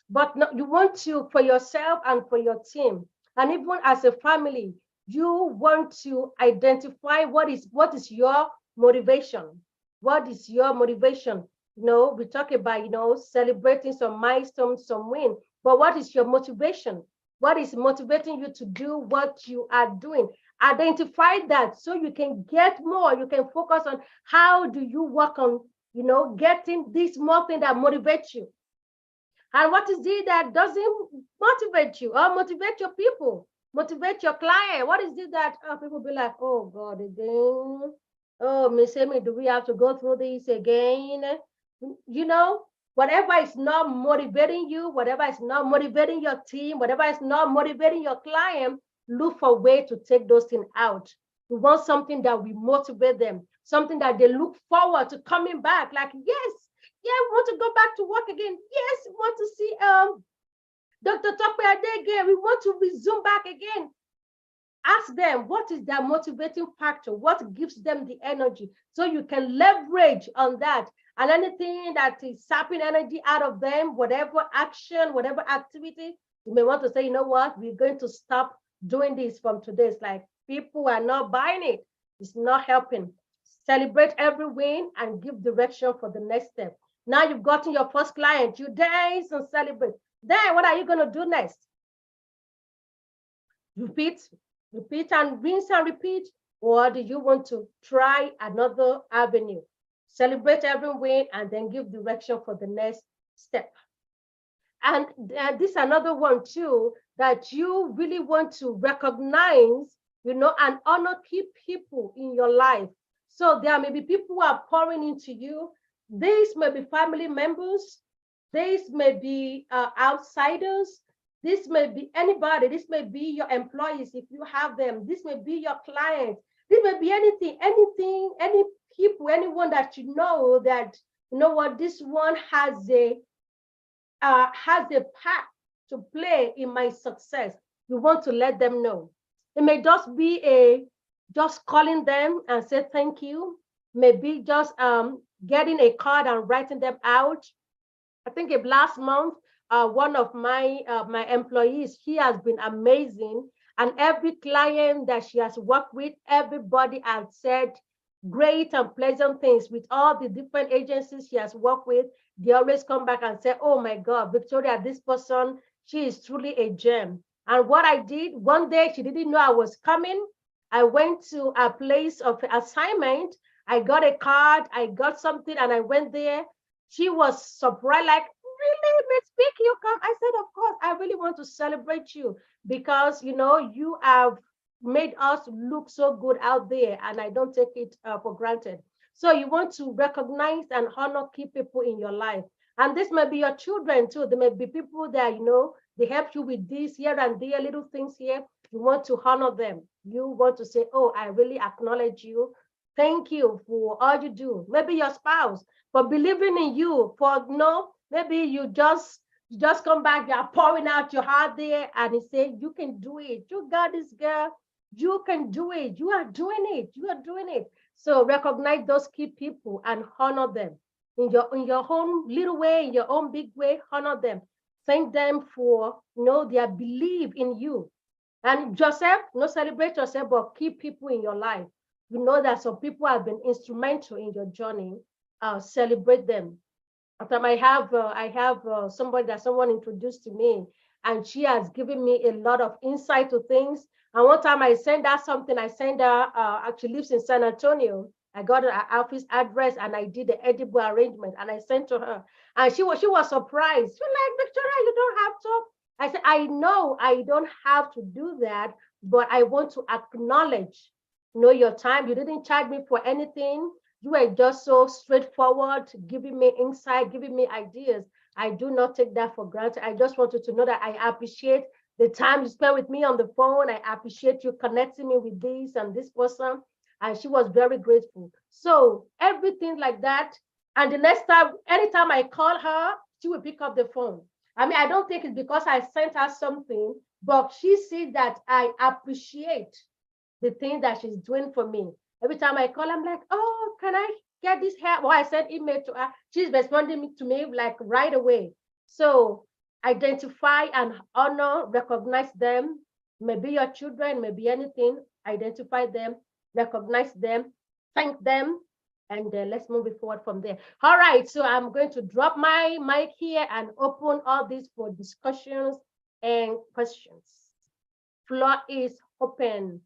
But no, you want to, for yourself and for your team, and even as a family, you want to identify what is your motivation. What is your motivation? We talk about, celebrating some milestones, some win, but what is your motivation? What is motivating you to do what you are doing? Identify that so you can get more. You can focus on how do you work on, getting this more thing that motivates you. And what is it that doesn't motivate you or motivate your people, motivate your client? What is it that people be like, oh God, again? Oh, Miss Amy, do we have to go through this again? Whatever is not motivating you, whatever is not motivating your team, whatever is not motivating your client, look for a way to take those things out. We want something that will motivate them, something that they look forward to coming back. Like, yes, yeah, we want to go back to work again. Yes, we want to see Dr. Tokwe again. We want to resume back again. Ask them, what is their motivating factor? What gives them the energy? So you can leverage on that. And anything that is sapping energy out of them, whatever action, whatever activity, you may want to say, you know what, we're going to stop doing this from today. It's like people are not buying it. It's not helping. Celebrate every win and give direction for the next step. Now you've gotten your first client, you dance and celebrate. Then what are you going to do next? Repeat and rinse and repeat, or do you want to try another avenue? Celebrate every win and then give direction for the next step. And this is another one too, that you really want to recognize, and honor key people in your life. So there may be people who are pouring into you. These may be family members. These may be outsiders. This may be anybody. This may be your employees if you have them. This may be your clients. This may be anything, any people, anyone that you know that, this one has a part to play in my success. You want to let them know. It may just be just calling them and say thank you. Maybe just getting a card and writing them out. I think last month, one of my employees, he has been amazing. And every client that she has worked with, everybody has said great and pleasant things with all the different agencies she has worked with. They always come back and say, oh my God, Victoria, this person, she is truly a gem. And what I did, one day she didn't know I was coming. I went to a place of assignment. I got a card, I got something, and I went there. She was surprised, like, really, Miss Vic, you come? I said, of course, I really want to celebrate you because, you have made us look so good out there, and I don't take it for granted. So you want to recognize and honor key people in your life. And this may be your children too. There may be people that, they help you with this here and there, little things here. You want to honor them. You want to say, oh, I really acknowledge you. Thank you for all you do. Maybe your spouse for believing in you, maybe you just come back, you're pouring out your heart there, and he said, you can do it. You got this, girl. You can do it. You are doing it. You are doing it. So recognize those key people and honor them in your own little way, in your own big way. Honor them. Thank them for their belief in you. And yourself, celebrate yourself, but key people in your life. You know that some people have been instrumental in your journey. Celebrate them. After I have somebody that someone introduced to me, and she has given me a lot of insight to things. And one time I sent her something. I sent her, she lives in San Antonio. I got her office address and I did the edible arrangement and I sent to her. And she was surprised. She was like, Victoria, you don't have to. I said, I know I don't have to do that, but I want to acknowledge, your time. You didn't charge me for anything. You were just so straightforward, giving me insight, giving me ideas. I do not take that for granted. I just wanted to know that I appreciate the time you spent with me on the phone. I appreciate you connecting me with this and this person. And she was very grateful. So everything like that. And the next time, anytime I call her, she will pick up the phone. I mean, I don't think it's because I sent her something, but she sees that I appreciate the thing that she's doing for me. Every time I call, I'm like, oh, can I get this hair? Well, I sent email to her. She's responding to me like right away. So identify and honor, recognize them. Maybe your children, maybe anything. Identify them, recognize them, thank them, and let's move it forward from there. All right, so I'm going to drop my mic here and open all this for discussions and questions. Floor is open.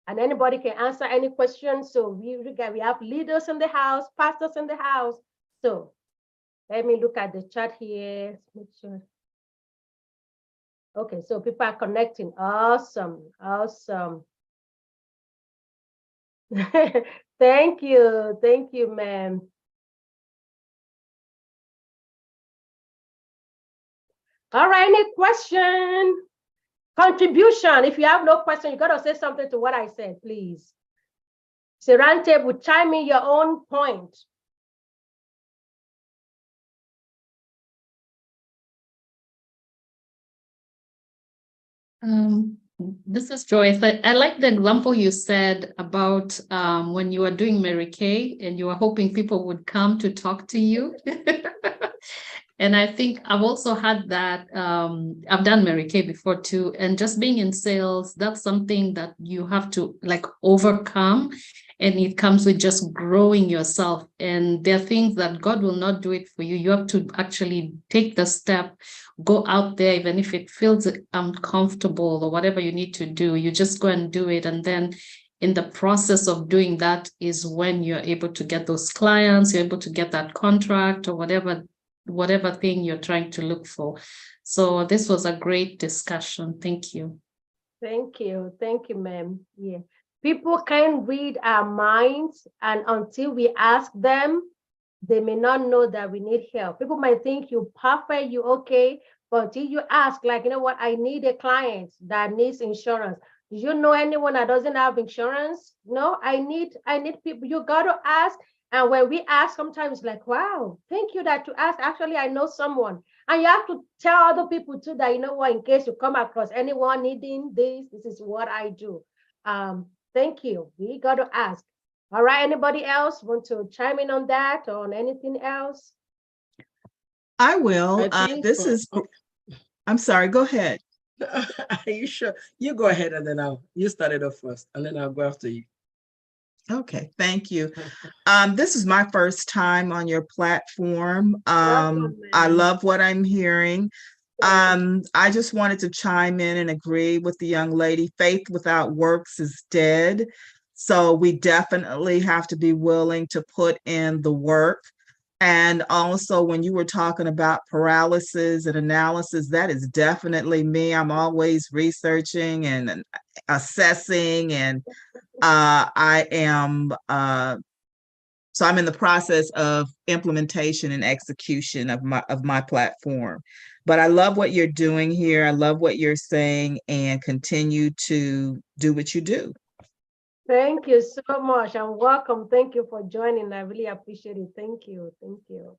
and anybody can answer any questions. So we have leaders in the house, pastors in the house. So let me look at the chat here. Make sure. Okay, so people are connecting. Awesome, awesome. Thank you, ma'am. All right, any question? Contribution. If you have no question, you got to say something to what I said, please. So Roundtable, chime in your own point. This is Joyce. I like the example you said about when you were doing Mary Kay and you were hoping people would come to talk to you. And I think I've also had that. I've done Mary Kay before too. And just being in sales, that's something that you have to like overcome. And it comes with just growing yourself. And there are things that God will not do it for you. You have to actually take the step, go out there, even if it feels uncomfortable or whatever you need to do, you just go and do it. And then in the process of doing that is when you're able to get those clients, you're able to get that contract or whatever thing you're trying to look for. So this was a great discussion. Thank you. Thank you, ma'am. Yeah, people can read our minds, and until we ask them, they may not know that we need help. People might think you're perfect, you okay, but until you ask, like, you know what, I need a client that needs insurance. Do you know anyone that doesn't have insurance? No, I need people. You got to ask. And when we ask, sometimes like, wow, thank you that you asked. Actually, I know someone. And you have to tell other people too that, you know what, in case you come across anyone needing this is what I do. Thank you. We got to ask. All right, anybody else want to chime in on that or on anything else? I will. I'm sorry, go ahead. Are you sure? You go ahead and then you start it off first and then I'll go after you. Okay, thank you. This is my first time on your platform. Welcome, I ma'am. love what I'm hearing. I just wanted to chime in and agree with the young lady. Faith without works is dead. So we definitely have to be willing to put in the work. And also when you were talking about paralysis and analysis, that is definitely me. I'm always researching and assessing, and I am so I'm in the process of implementation and execution of my platform. But I love what you're doing here. I love what you're saying, and continue to do what you do. Thank you so much and welcome. Thank you for joining. I really appreciate it. Thank you. Thank you.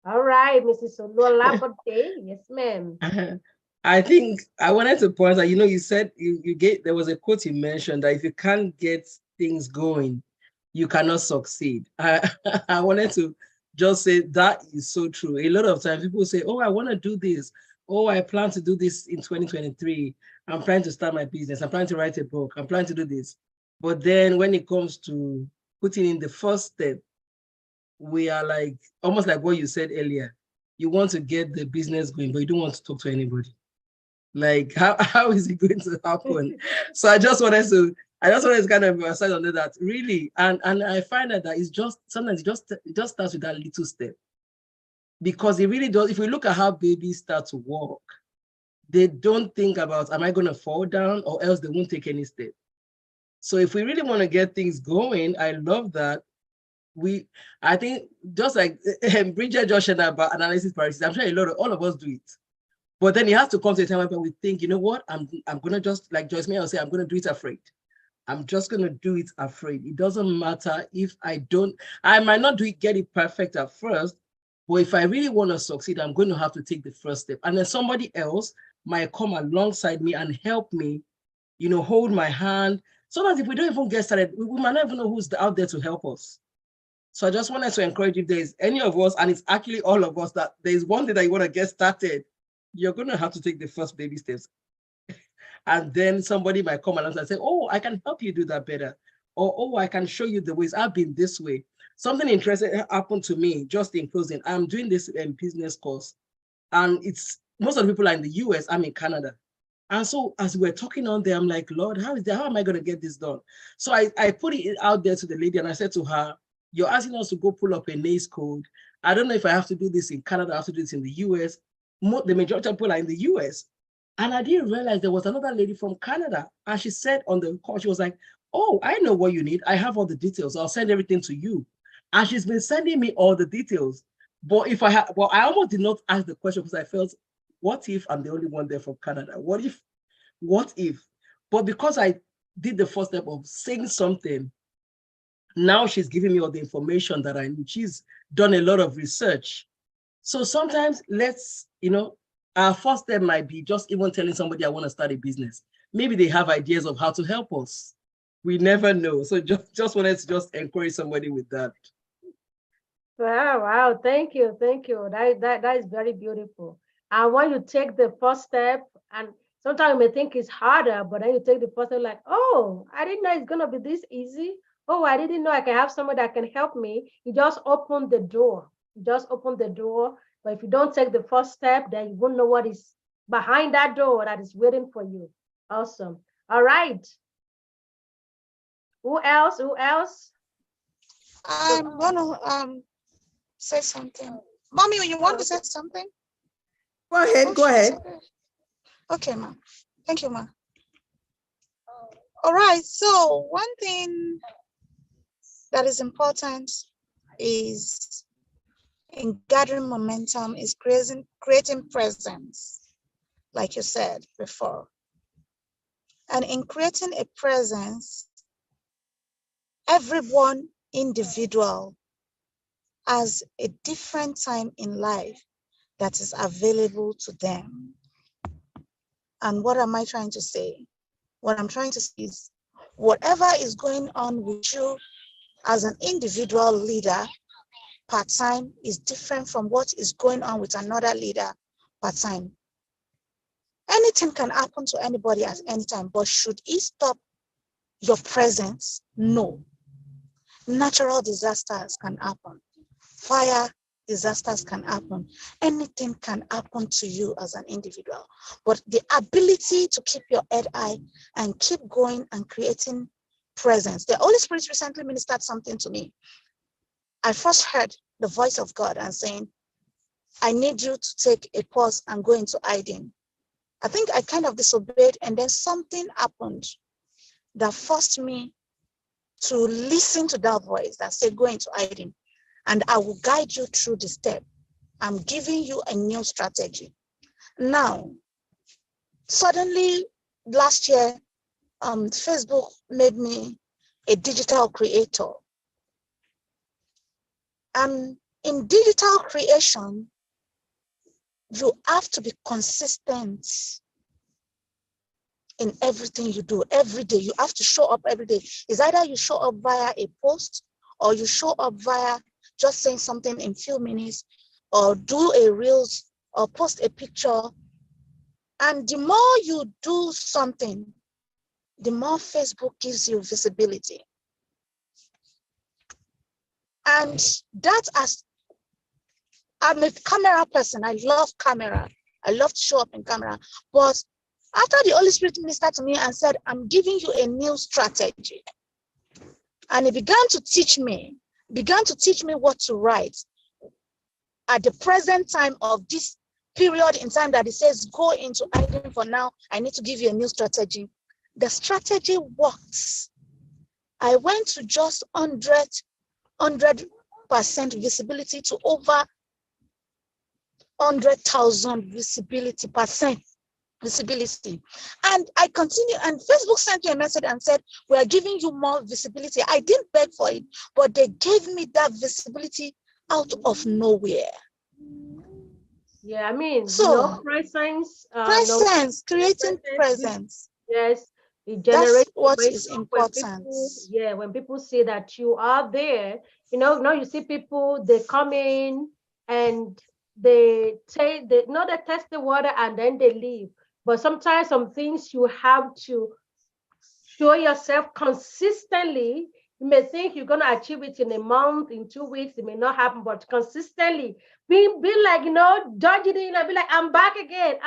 All right, Mrs. Oluwalabote. Yes, ma'am. I think I wanted to point out, you said there was a quote you mentioned that if you can't get things going, you cannot succeed. I wanted to just say that is so true. A lot of times people say, oh, I want to do this. Oh, I plan to do this in 2023. I'm planning to start my business. I'm planning to write a book. I'm planning to do this. But then when it comes to putting in the first step, we are like, almost like what you said earlier. You want to get the business going, but you don't want to talk to anybody. Like, how is it going to happen? So I just wanted to kind of emphasize on that really, and I find that it's just sometimes it just starts with that little step, because it really does. If we look at how babies start to walk, they don't think about, am I going to fall down, or else they won't take any step. So if we really want to get things going, I love that. I think just like Bridget just shared about analysis paralysis, I'm sure all of us do it. But then it has to come to a time where we think, you know what, I'm gonna just, like Joyce May will say, I'm gonna do it afraid. I'm just gonna do it afraid. It doesn't matter if I might not get it perfect at first, but if I really want to succeed, I'm going to have to take the first step. And then somebody else might come alongside me and help me, hold my hand. Sometimes if we don't even get started, we might not even know who's out there to help us. So I just wanted to encourage, if there's any of us, and it's actually all of us, that there's one thing that you want to get started, you're going to have to take the first baby steps. And then somebody might come along and say, oh, I can help you do that better. Or, oh, I can show you the ways. I've been this way. Something interesting happened to me just in closing. I'm doing this business course. And most of the people are in the US. I'm in Canada. And so as we're talking on there, I'm like, Lord, how am I going to get this done? So I put it out there to the lady and I said to her, you're asking us to go pull up a NACE code. I don't know if I have to do this in Canada, I have to do this in the US. The majority of people are in the US. And I didn't realize there was another lady from Canada. And she said on the call, she was like, oh, I know what you need. I have all the details. I'll send everything to you. And she's been sending me all the details. But if I had, well, I almost did not ask the question because I felt, what if I'm the only one there from Canada? What if? But because I did the first step of saying something, now she's giving me all the information that I need. She's done a lot of research. So sometimes our first step might be just even telling somebody I want to start a business. Maybe they have ideas of how to help us. We never know. So just wanted to just encourage somebody with that. Wow, thank you. That is very beautiful. And when you take the first step, and sometimes you may think it's harder, but then you take the first step, like, oh, I didn't know it's gonna be this easy. Oh, I didn't know I can have someone that can help me. You just open the door. You just open the door. But if you don't take the first step, then you won't know what is behind that door that is waiting for you. Awesome. All right. Who else? Who else? I'm gonna say something. Mommy, you want to say something? Go ahead, go ahead. Okay, ma. Thank you, ma. All right, so one thing that is important is in gathering momentum is creating presence, like you said before. And in creating a presence, everyone individual has a different time in life that is available to them. And what am I trying to say? What I'm trying to say is whatever is going on with you as an individual leader part-time is different from what is going on with another leader part-time. Anything can happen to anybody at any time, but should it stop your presence? No. Natural disasters can happen. Fire disasters can happen. Anything can happen to you as an individual. But the ability to keep your head high and keep going and creating presence. The Holy Spirit recently ministered something to me. I first heard the voice of God and saying, I need you to take a pause and go into hiding. I think I kind of disobeyed, and then something happened that forced me to listen to that voice that said, go into hiding, and I will guide you through the step. I'm giving you a new strategy. Now, suddenly last year, Facebook made me a digital creator. And in digital creation, you have to be consistent in everything you do every day. You have to show up every day. It's either you show up via a post or you show up via just saying something in few minutes or do a reels or post a picture. And the more you do something, the more Facebook gives you visibility. And that as I'm a camera person, I love camera. I love to show up in camera. But after the Holy Spirit ministered to me and said, I'm giving you a new strategy. And he began to teach me what to write at the present time of this period in time that he says, go into hiding for now. I need to give you a new strategy. The strategy works. I went to just 100% visibility to over 100,000 visibility. And I continue, and Facebook sent me a message and said, we are giving you more visibility. I didn't beg for it, but they gave me that visibility out of nowhere. Yeah, I mean, So, presence, creating presence. Yes, it That's generates what is momentum important. when people see that you are there, now you see people, they come in and they test the water and then they leave. But sometimes some things you have to show yourself consistently You may think you're going to achieve it in a month, in 2 weeks, it may not happen, but consistently be like, dodge it in and be like, I'm back again.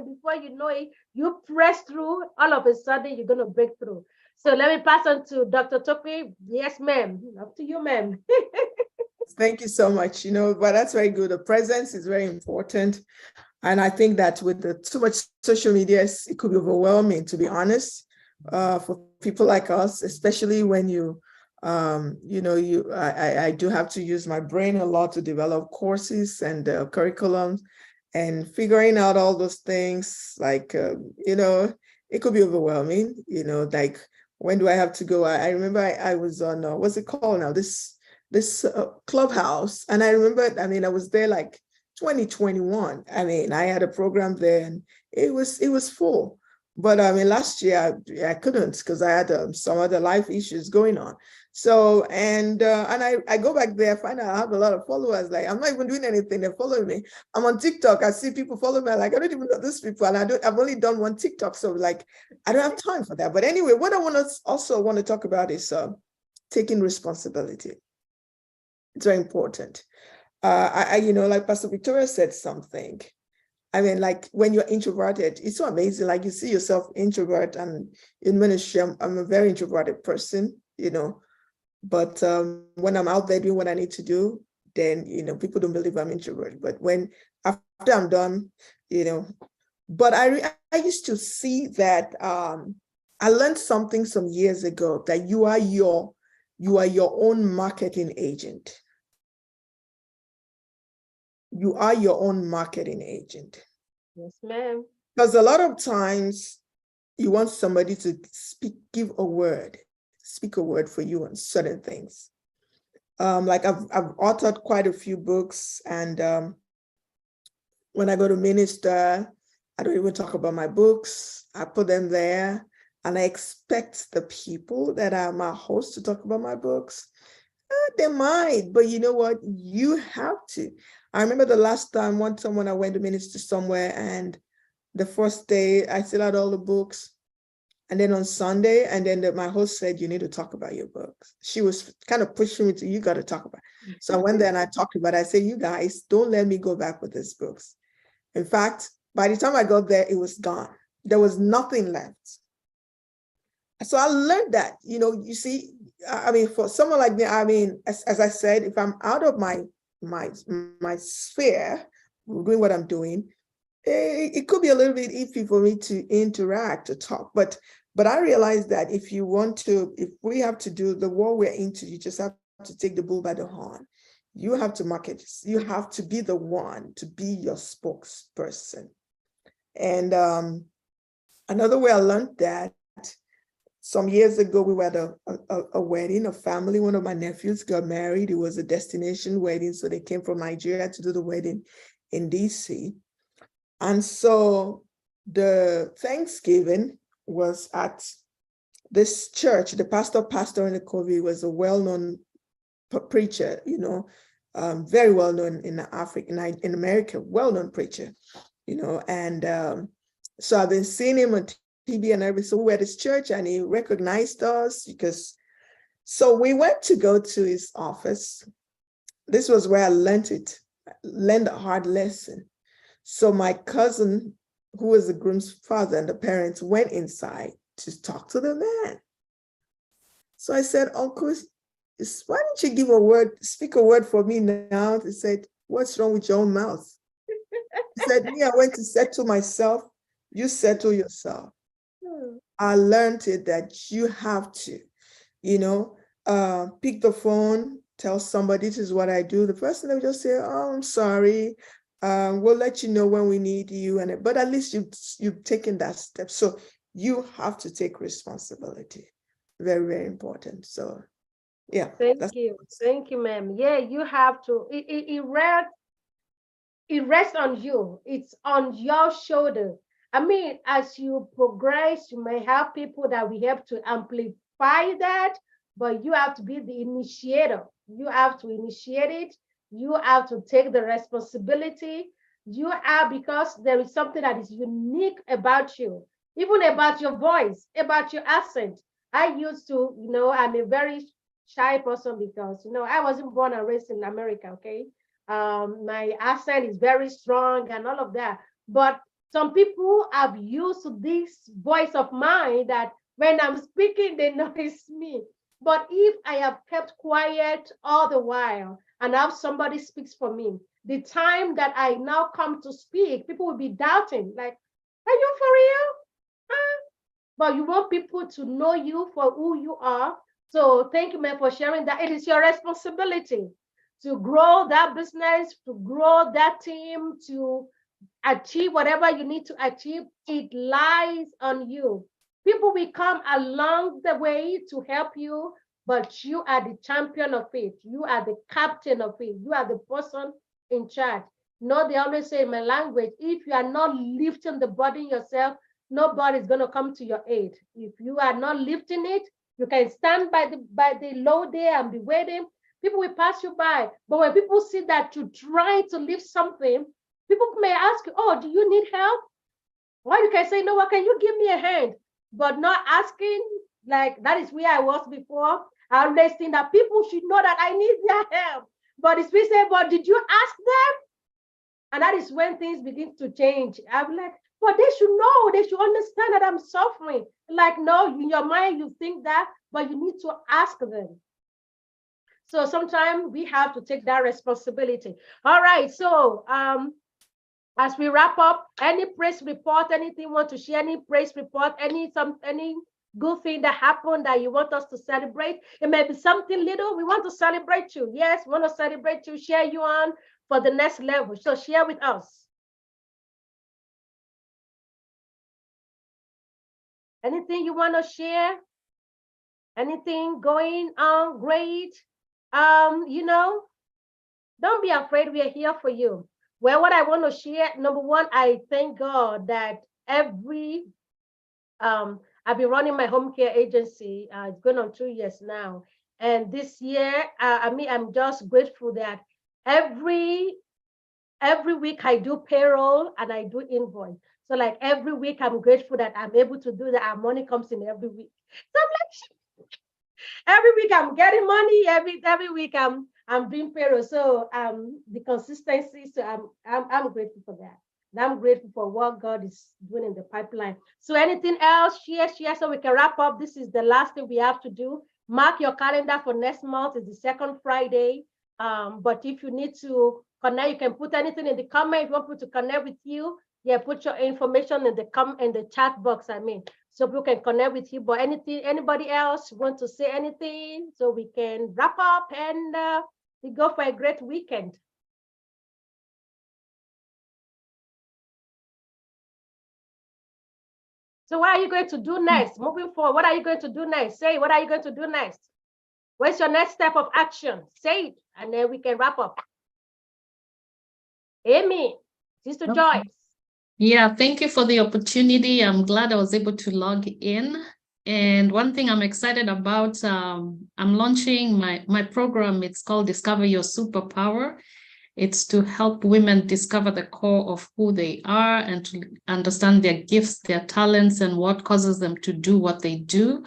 Before you know it, you press through, all of a sudden you're going to break through. So let me pass on to Dr. Tope. Yes, ma'am. Up to you, ma'am. Thank you so much. But that's very good. The presence is very important. And I think that with too much social media, it could be overwhelming, to be honest, for people like us, especially when I do have to use my brain a lot to develop courses and curriculums, and figuring out all those things, like, it could be overwhelming, like, when do I have to go? I remember I was on, what's it called now? This Clubhouse. And I remember, I was there like 2021. I had a program there and it was full. But last year I couldn't, because I had some other life issues going on. So, and I go back there, find out I have a lot of followers. Like, I'm not even doing anything, they're following me. I'm on TikTok, I see people follow me, like, I don't even know these people, and I've only done one TikTok, so like, I don't have time for that. But anyway, what I want to talk about is taking responsibility. It's very important. Like Pastor Victoria said something. Like, when you're introverted, it's so amazing. Like, you see yourself introvert, and in ministry, I'm a very introverted person, but when I'm out there doing what I need to do, then, people don't believe I'm introverted. But after I'm done, but I used to see that, I learned something some years ago, that you are your own marketing agent. You are your own marketing agent. Yes, ma'am. Because a lot of times you want somebody to speak a word for you on certain things. Like, I've authored quite a few books, and when I go to minister, I don't even talk about my books. I put them there, and I expect the people that are my host to talk about my books. They might, but you know what? You have to. I remember the last time, when I went to minister somewhere, and the first day I still had all the books. And then on Sunday, and then my host said, you need to talk about your books. She was kind of pushing me to, you got to talk about it. So I went there and I talked about it. I said, you guys, don't let me go back with these books. In fact, by the time I got there, it was gone. There was nothing left. So I learned that, you see, for someone like me, as I said, if I'm out of my sphere, doing what I'm doing, it could be a little bit iffy for me to interact or talk. But I realized that if we have to do the war we're into, you just have to take the bull by the horn. You have to market. You have to be the one to be your spokesperson. And another way I learned that, some years ago, we were at a wedding, a family. One of my nephews got married. It was a destination wedding. So they came from Nigeria to do the wedding in DC. And so the Thanksgiving was at this church. The pastor in the COVID was a well-known preacher, very well-known in Africa, in America, well-known preacher, and so I've been seeing him on TV and everything. So we were at his church, and he recognized us so we went to go to his office. This was where I learned a hard lesson. So my cousin, who was the groom's father, and the parents went inside to talk to the man. So I said, Uncle, why don't you speak a word for me now? He said, what's wrong with your own mouth? He said, me, I went to settle myself. You settle yourself. I learned it that you have to, pick the phone, tell somebody this is what I do. The person will just say, oh, I'm sorry. We'll let you know when we need you. But at least you've taken that step. So you have to take responsibility. Very, very important. So yeah. Thank you, ma'am. Yeah, you have to. It rests on you. It's on your shoulder. As you progress, you may have people that will help to amplify that, but you have to be the initiator. You have to initiate it. You have to take the responsibility. Because there is something that is unique about you, even about your voice, about your accent. I used to, I'm a very shy person because, I wasn't born and raised in America, okay? My accent is very strong and all of that. But some people have used this voice of mine that when I'm speaking, they know it's me. But if I have kept quiet all the while and have somebody speaks for me, the time that I now come to speak, people will be doubting, like, are you for real? Huh? But you want people to know you for who you are. So thank you, man, for sharing that. It is your responsibility to grow that business, to grow that team, to achieve whatever you need to achieve. It lies on you. People will come along the way to help you, but you are the champion of it. You are the captain of it. You are the person in charge. No, they always say in my language, if you are not lifting the body yourself, nobody's going to come to your aid. If you are not lifting it, you can stand by the load there and be waiting. People will pass you by. But when people see that you try to lift something, people may ask you, oh, do you need help? Or you can say, no, what, can you give me a hand? But not asking, like, that is where I was before. I always think that people should know that I need their help. But it's we say, but did you ask them? And that is when things begin to change. I'm like, but they should know, they should understand that I'm suffering. Like, no, in your mind, you think that, but you need to ask them. So sometimes we have to take that responsibility. All right, so as we wrap up, any praise report, anything you want to share, any praise report, any good thing that happened that you want us to celebrate? It may be something little. We want to celebrate you. Yes, we want to celebrate you, share you on for the next level. So share with us. Anything you want to share? Anything going on great? Don't be afraid. We are here for you. Well, what I want to share, number one, I thank God that I've been running my home care agency. It's going on 2 years now. And this year, I'm just grateful that every week I do payroll and I do invoice. So like every week, I'm grateful that I'm able to do that. Our money comes in every week. So I'm like, every week I'm getting money. Every week I'm doing payroll. So the consistency. So I'm grateful for that. And I'm grateful for what God is doing in the pipeline. So anything else? Share so we can wrap up. This is the last thing we have to do. Mark your calendar for next month. It's the second Friday. But if you need to connect, you can put anything in the comment. If you want people to connect with you, yeah, put your information in the chat box. So people can connect with you. But anybody else want to say anything so we can wrap up and we go for a great weekend. So what are you going to do next? Moving forward, what are you going to do next? Say, what are you going to do next? What's your next step of action? Say it, and then we can wrap up. Amy, Sister Joyce. Yeah, thank you for the opportunity. I'm glad I was able to log in. And one thing I'm excited about, I'm launching my program. It's called Discover Your Superpower. It's to help women discover the core of who they are and to understand their gifts, their talents, and what causes them to do what they do.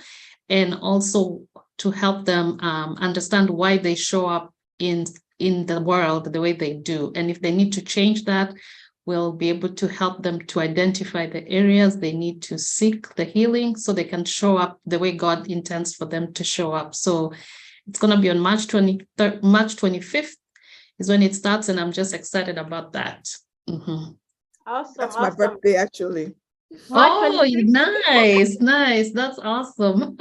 And also to help them understand why they show up in the world the way they do. And if they need to change that, we'll be able to help them to identify the areas they need to seek the healing so they can show up the way God intends for them to show up. So it's going to be on March 25th is when it starts, and I'm just excited about that. Awesome. That's my birthday, actually. Oh, nice. That's awesome.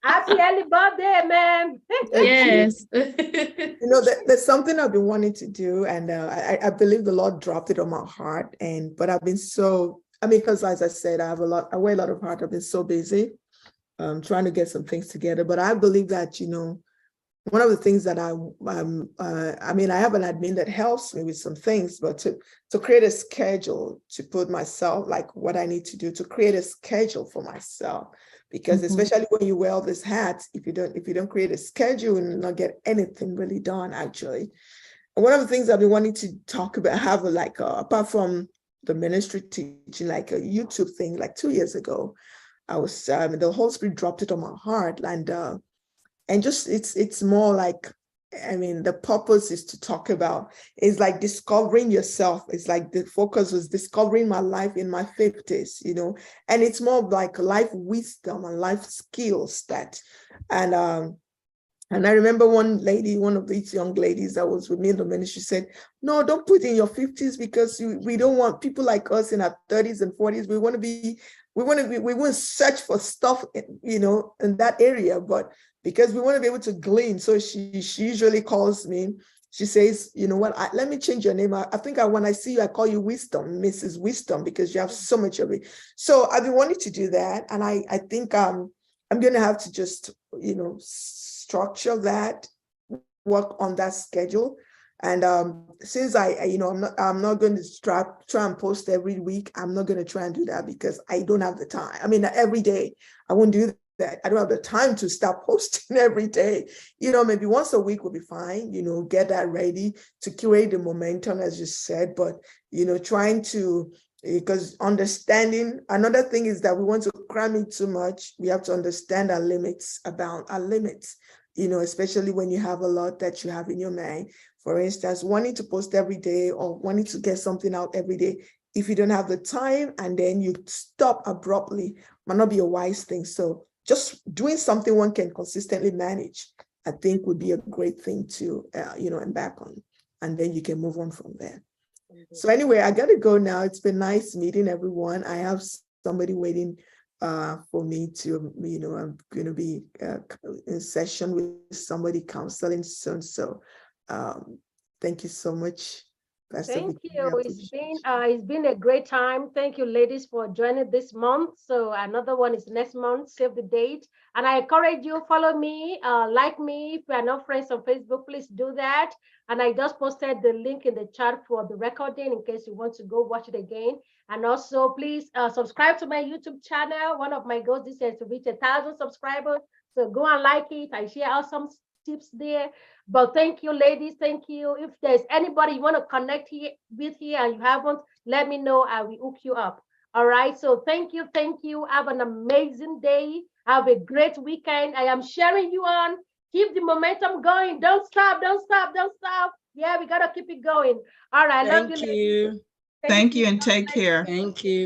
Happy early birthday, man. Yes. There's something I've been wanting to do, and I believe the Lord dropped it on my heart. But I've been because as I said, I wear a lot of heart. I've been so busy trying to get some things together. But I believe that, one of the things that I have an admin that helps me with some things, but to create a schedule to put myself, like what I need to do to create a schedule for myself, because especially when you wear all these hats, if you don't create a schedule, you'll not get anything really done, actually. And one of the things I've been wanting to talk about, have apart from the ministry teaching, like a YouTube thing, like 2 years ago, the Holy Spirit dropped it on my heart, and just it's more like, I mean, the purpose is to talk about, it's like discovering yourself. It's like the focus was discovering my life in my 50s, and it's more of like life wisdom and life skills and I remember one of these young ladies that was with me in the ministry said, no, don't put in your 50s, because we don't want people like us in our 30s and 40s. We want to search for stuff, in that area, but because we want to be able to glean. So she usually calls me. She says, you know what, let me change your name. I think when I see you, I call you Wisdom, Mrs. Wisdom, because you have so much of it. So I've been wanting to do that. And I think I'm going to have to just, structure that, work on that schedule. And since I'm not going to try and post every week, I'm not going to try and do that because I don't have the time. I mean, every day I won't do that. I don't have the time to start posting every day. Maybe once a week will be fine, get that ready to curate the momentum, as you said, but, trying to, because understanding, another thing is that we want to cram in too much. We have to understand our limits, especially when you have a lot that you have in your mind. For instance, wanting to post every day or wanting to get something out every day, if you don't have the time and then you stop abruptly, might not be a wise thing. So just doing something one can consistently manage, I think would be a great thing to, embark on. And then you can move on from there. So anyway, I got to go now. It's been nice meeting everyone. I have somebody waiting for me to, I'm going to be in session with somebody counseling soon. So thank you so much, Pastor Thank Victoria. you. It's been a great time. Thank you, ladies, for joining this month. So another one is next month. Save the date. And I encourage you, follow me, like me. If you are not friends on Facebook, please do that. And I just posted the link in the chat for the recording in case you want to go watch it again. And also, please subscribe to my YouTube channel. One of my goals this year is to reach 1,000 subscribers. So go and like it. I share awesome tips there. But thank you, ladies. Thank you. If there's anybody you want to connect with here and you haven't, let me know. I will hook you up. All right. So thank you. Thank you. Have an amazing day. Have a great weekend. I am sharing you on. Keep the momentum going. Don't stop. Don't stop. Don't stop. Yeah, we got to keep it going. All right. I love you. Thank you. Thank you and take care. Thank you.